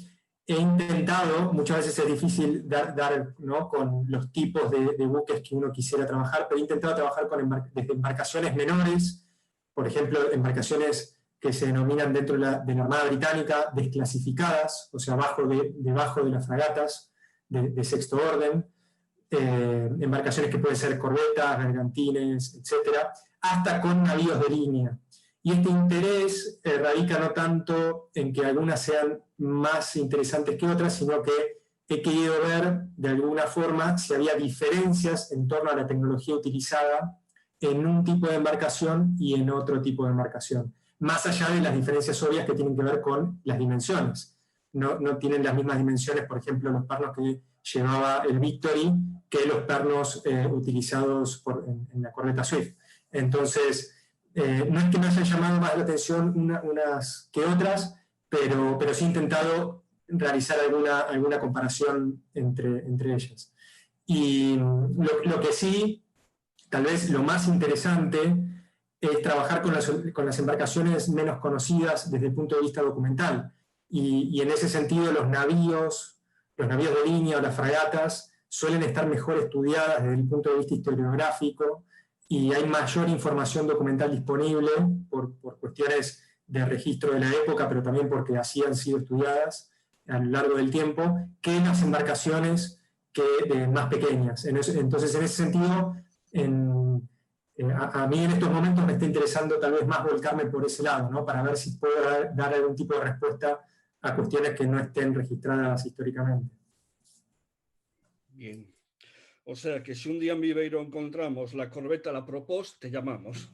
He intentado, muchas veces es difícil dar ¿no? con los tipos de buques que uno quisiera trabajar, pero he intentado trabajar desde embarcaciones menores, por ejemplo, embarcaciones que se denominan dentro de la Armada Británica desclasificadas, o sea, debajo de las fragatas de sexto orden, embarcaciones que pueden ser corbetas, bergantines, etc., hasta con navíos de línea. Y este interés radica no tanto en que algunas sean más interesantes que otras, sino que he querido ver de alguna forma si había diferencias en torno a la tecnología utilizada en un tipo de embarcación y en otro tipo de embarcación, más allá de las diferencias obvias que tienen que ver con las dimensiones. No tienen las mismas dimensiones, por ejemplo, los pernos que llevaba el Victory que los pernos utilizados en la corbeta Swift. Entonces, no es que me hayan llamado más la atención unas que otras, pero sí he intentado realizar alguna comparación entre ellas. Y lo que sí, tal vez lo más interesante, es trabajar con las embarcaciones menos conocidas desde el punto de vista documental. Y en ese sentido, los navíos de línea o las fragatas suelen estar mejor estudiadas desde el punto de vista historiográfico, y hay mayor información documental disponible por cuestiones de registro de la época, pero también porque así han sido estudiadas a lo largo del tiempo, que las embarcaciones más pequeñas. Entonces, en ese sentido, A mí en estos momentos me está interesando tal vez más volcarme por ese lado, ¿no? Para ver si puedo dar algún tipo de respuesta a cuestiones que no estén registradas históricamente. Bien. O sea que si un día en Viveiro encontramos la corbeta La Propost, te llamamos.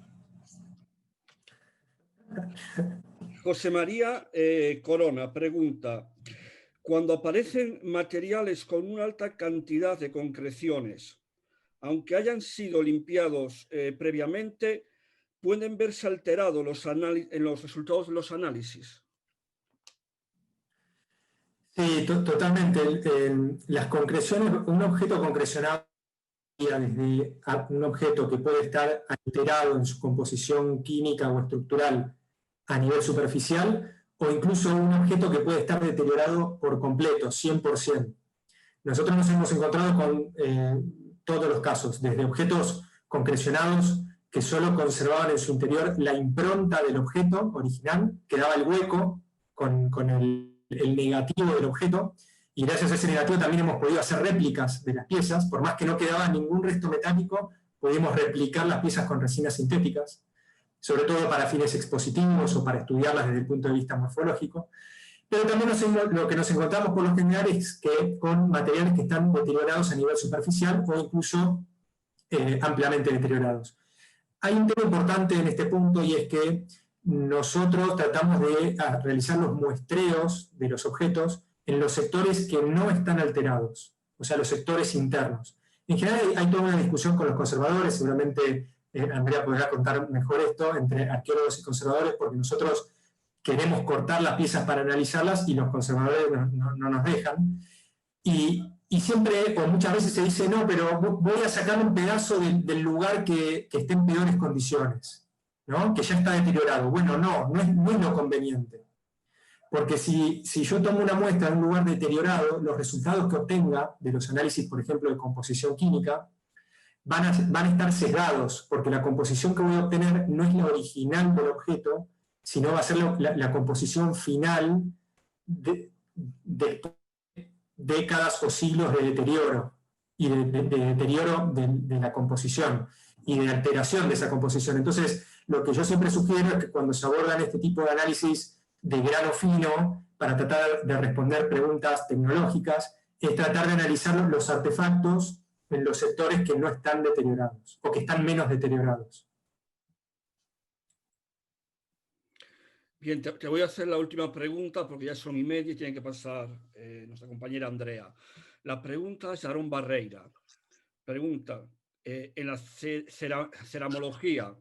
José María Corona pregunta: cuando aparecen materiales con una alta cantidad de concreciones, aunque hayan sido limpiados previamente, ¿pueden verse alterados en los resultados de los análisis? Sí, totalmente. Las concreciones, un objeto concrecionado desde un objeto que puede estar alterado en su composición química o estructural a nivel superficial, o incluso un objeto que puede estar deteriorado por completo, 100%. Nosotros nos hemos encontrado con todos los casos, desde objetos concrecionados que solo conservaban en su interior la impronta del objeto original, quedaba el hueco con el negativo del objeto, y gracias a ese negativo también hemos podido hacer réplicas de las piezas. Por más que no quedaba ningún resto metálico, pudimos replicar las piezas con resinas sintéticas, sobre todo para fines expositivos o para estudiarlas desde el punto de vista morfológico. Pero también lo que nos encontramos por lo general es que con materiales que están deteriorados a nivel superficial o incluso ampliamente deteriorados. Hay un tema importante en este punto, y es que nosotros tratamos de realizar los muestreos de los objetos en los sectores que no están alterados, o sea, los sectores internos. En general hay toda una discusión con los conservadores, seguramente Andrea podrá contar mejor esto, entre arqueólogos y conservadores, porque nosotros queremos cortar las piezas para analizarlas y los conservadores no nos dejan. Y siempre, o muchas veces se dice, no, pero voy a sacar un pedazo del lugar que esté en peores condiciones, ¿no? Que ya está deteriorado. Bueno, no es lo conveniente. Porque si yo tomo una muestra de un lugar deteriorado, los resultados que obtenga de los análisis, por ejemplo, de composición química, van a estar sesgados, porque la composición que voy a obtener no es la original del objeto, sino va a ser la composición final de décadas o siglos de deterioro, y de deterioro de la composición, y de alteración de esa composición. Entonces, lo que yo siempre sugiero es que cuando se abordan este tipo de análisis de grano fino, para tratar de responder preguntas tecnológicas, es tratar de analizar los artefactos en los sectores que no están deteriorados, o que están menos deteriorados. Bien, te voy a hacer la última pregunta, porque ya son 1:30 y tiene que pasar nuestra compañera Andrea. La pregunta es Aarón Barreira. Pregunta: en la ceramología,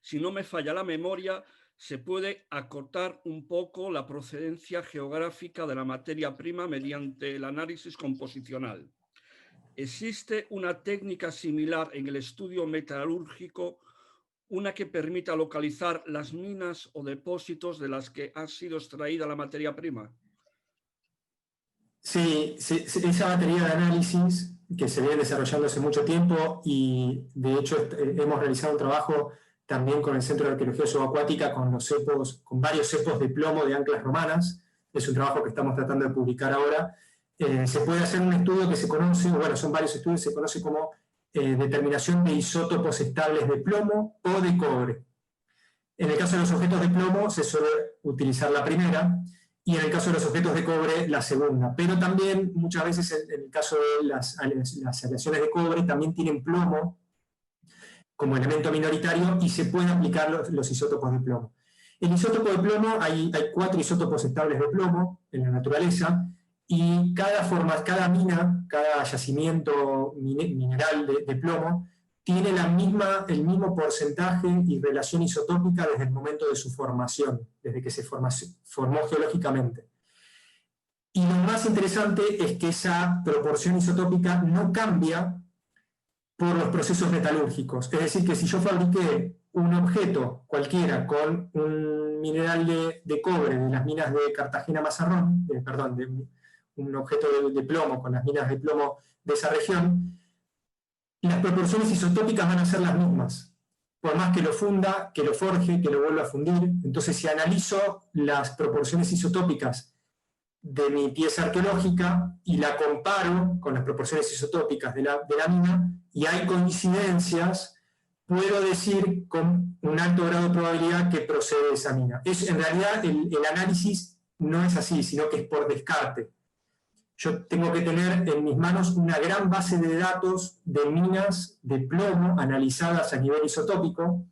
si no me falla la memoria, ¿se puede acotar un poco la procedencia geográfica de la materia prima mediante el análisis composicional? ¿Existe una técnica similar en el estudio metalúrgico, una que permita localizar las minas o depósitos de las que ha sido extraída la materia prima? Sí, esa batería de análisis que se viene desarrollando hace mucho tiempo, y de hecho hemos realizado un trabajo también con el Centro de Arqueología Subacuática con varios cepos de plomo de anclas romanas. Es un trabajo que estamos tratando de publicar ahora. Se puede hacer un estudio que se conoce, bueno, son varios estudios, se conoce como determinación de isótopos estables de plomo o de cobre. En el caso de los objetos de plomo se suele utilizar la primera, y en el caso de los objetos de cobre la segunda. Pero también muchas veces en el caso de las aleaciones de cobre también tienen plomo como elemento minoritario, y se pueden aplicar los isótopos de plomo. El isótopo de plomo, hay 4 isótopos estables de plomo en la naturaleza, y cada mina, cada yacimiento mineral de plomo, tiene el mismo porcentaje y relación isotópica desde el momento de su formación, desde que se formó geológicamente. Y lo más interesante es que esa proporción isotópica no cambia por los procesos metalúrgicos. Es decir, que si yo fabriqué un objeto cualquiera con un mineral de cobre de las minas de Cartagena-Mazarrón, de un objeto de plomo con las minas de plomo de esa región, las proporciones isotópicas van a ser las mismas, por más que lo funda, que lo forje, que lo vuelva a fundir. Entonces, si analizo las proporciones isotópicas de mi pieza arqueológica y la comparo con las proporciones isotópicas de la mina, y hay coincidencias, puedo decir con un alto grado de probabilidad que procede de esa mina. En realidad el análisis no es así, sino que es por descarte. Yo tengo que tener en mis manos una gran base de datos de minas de plomo analizadas a nivel isotópico,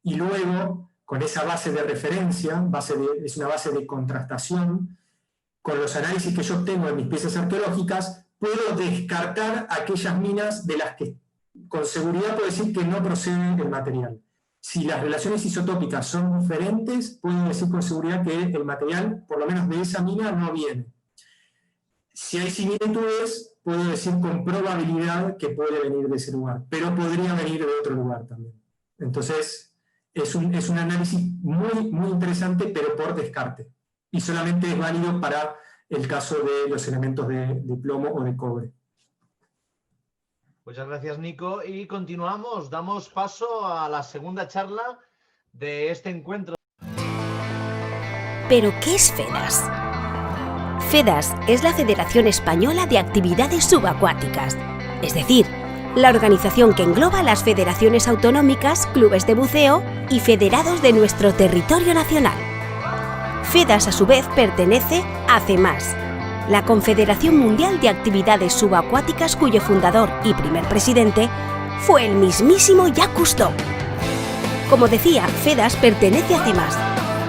y luego, con esa base de referencia, es una base de contrastación, con los análisis que yo obtengo en mis piezas arqueológicas, puedo descartar aquellas minas de las que con seguridad puedo decir que no procede el material. Si las relaciones isotópicas son diferentes, puedo decir con seguridad que el material, por lo menos de esa mina, no viene. Si hay similitudes, puedo decir con probabilidad que puede venir de ese lugar, pero podría venir de otro lugar también. Entonces, es un análisis muy, muy interesante, pero por descarte. Y solamente es válido para el caso de los elementos de plomo o de cobre. Muchas gracias, Nico. Y continuamos, damos paso a la segunda charla de este encuentro. ¿Pero qué es FEDAS? FEDAS es la Federación Española de Actividades Subacuáticas, es decir, la organización que engloba las federaciones autonómicas, clubes de buceo y federados de nuestro territorio nacional. FEDAS, a su vez, pertenece a CEMAS, la Confederación Mundial de Actividades Subacuáticas, cuyo fundador y primer presidente fue el mismísimo Jacques Cousteau. Como decía, FEDAS pertenece a CEMAS,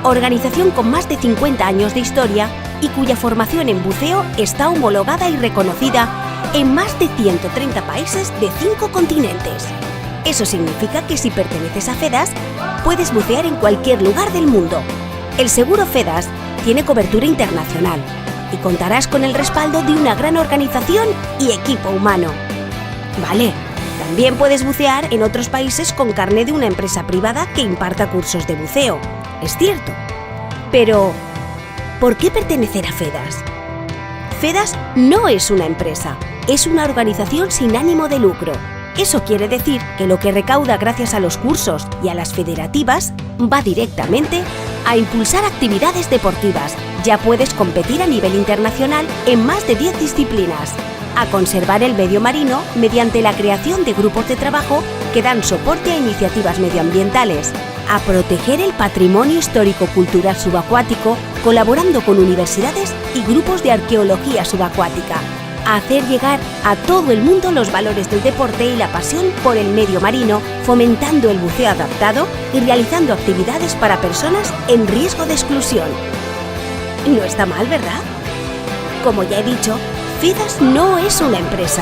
organización con más de 50 años de historia y cuya formación en buceo está homologada y reconocida en más de 130 países de 5 continentes. Eso significa que si perteneces a FEDAS, puedes bucear en cualquier lugar del mundo. El seguro FEDAS tiene cobertura internacional y contarás con el respaldo de una gran organización y equipo humano. Vale, también puedes bucear en otros países con carné de una empresa privada que imparta cursos de buceo, es cierto. Pero, ¿por qué pertenecer a FEDAS? FEDAS no es una empresa, es una organización sin ánimo de lucro. Eso quiere decir que lo que recauda gracias a los cursos y a las federativas va directamente a impulsar actividades deportivas. Ya puedes competir a nivel internacional en más de 10 disciplinas, a conservar el medio marino mediante la creación de grupos de trabajo que dan soporte a iniciativas medioambientales, a proteger el patrimonio histórico-cultural subacuático colaborando con universidades y grupos de arqueología subacuática, a hacer llegar a todo el mundo los valores del deporte y la pasión por el medio marino, fomentando el buceo adaptado y realizando actividades para personas en riesgo de exclusión. No está mal, ¿verdad? Como ya he dicho, FEDAS no es una empresa.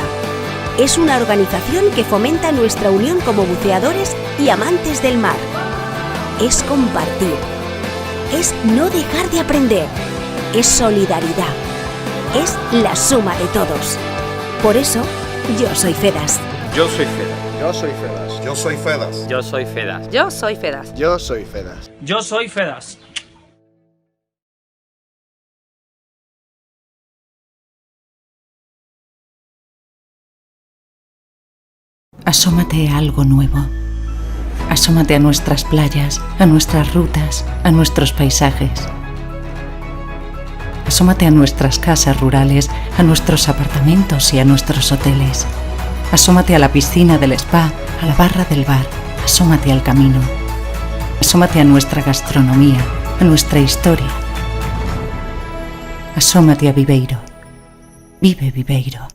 Es una organización que fomenta nuestra unión como buceadores y amantes del mar. Es compartir. Es no dejar de aprender. Es solidaridad. Es la suma de todos. Por eso, yo soy FEDAS. Yo soy FEDAS. Yo soy FEDAS. Yo soy FEDAS. Yo soy FEDAS. Yo soy FEDAS. Yo soy FEDAS. Yo soy FEDAS. Asómate a algo nuevo. Asómate a nuestras playas, a nuestras rutas, a nuestros paisajes. Asómate a nuestras casas rurales, a nuestros apartamentos y a nuestros hoteles. Asómate a la piscina del spa, a la barra del bar. Asómate al camino. Asómate a nuestra gastronomía, a nuestra historia. Asómate a Viveiro. Vive Viveiro.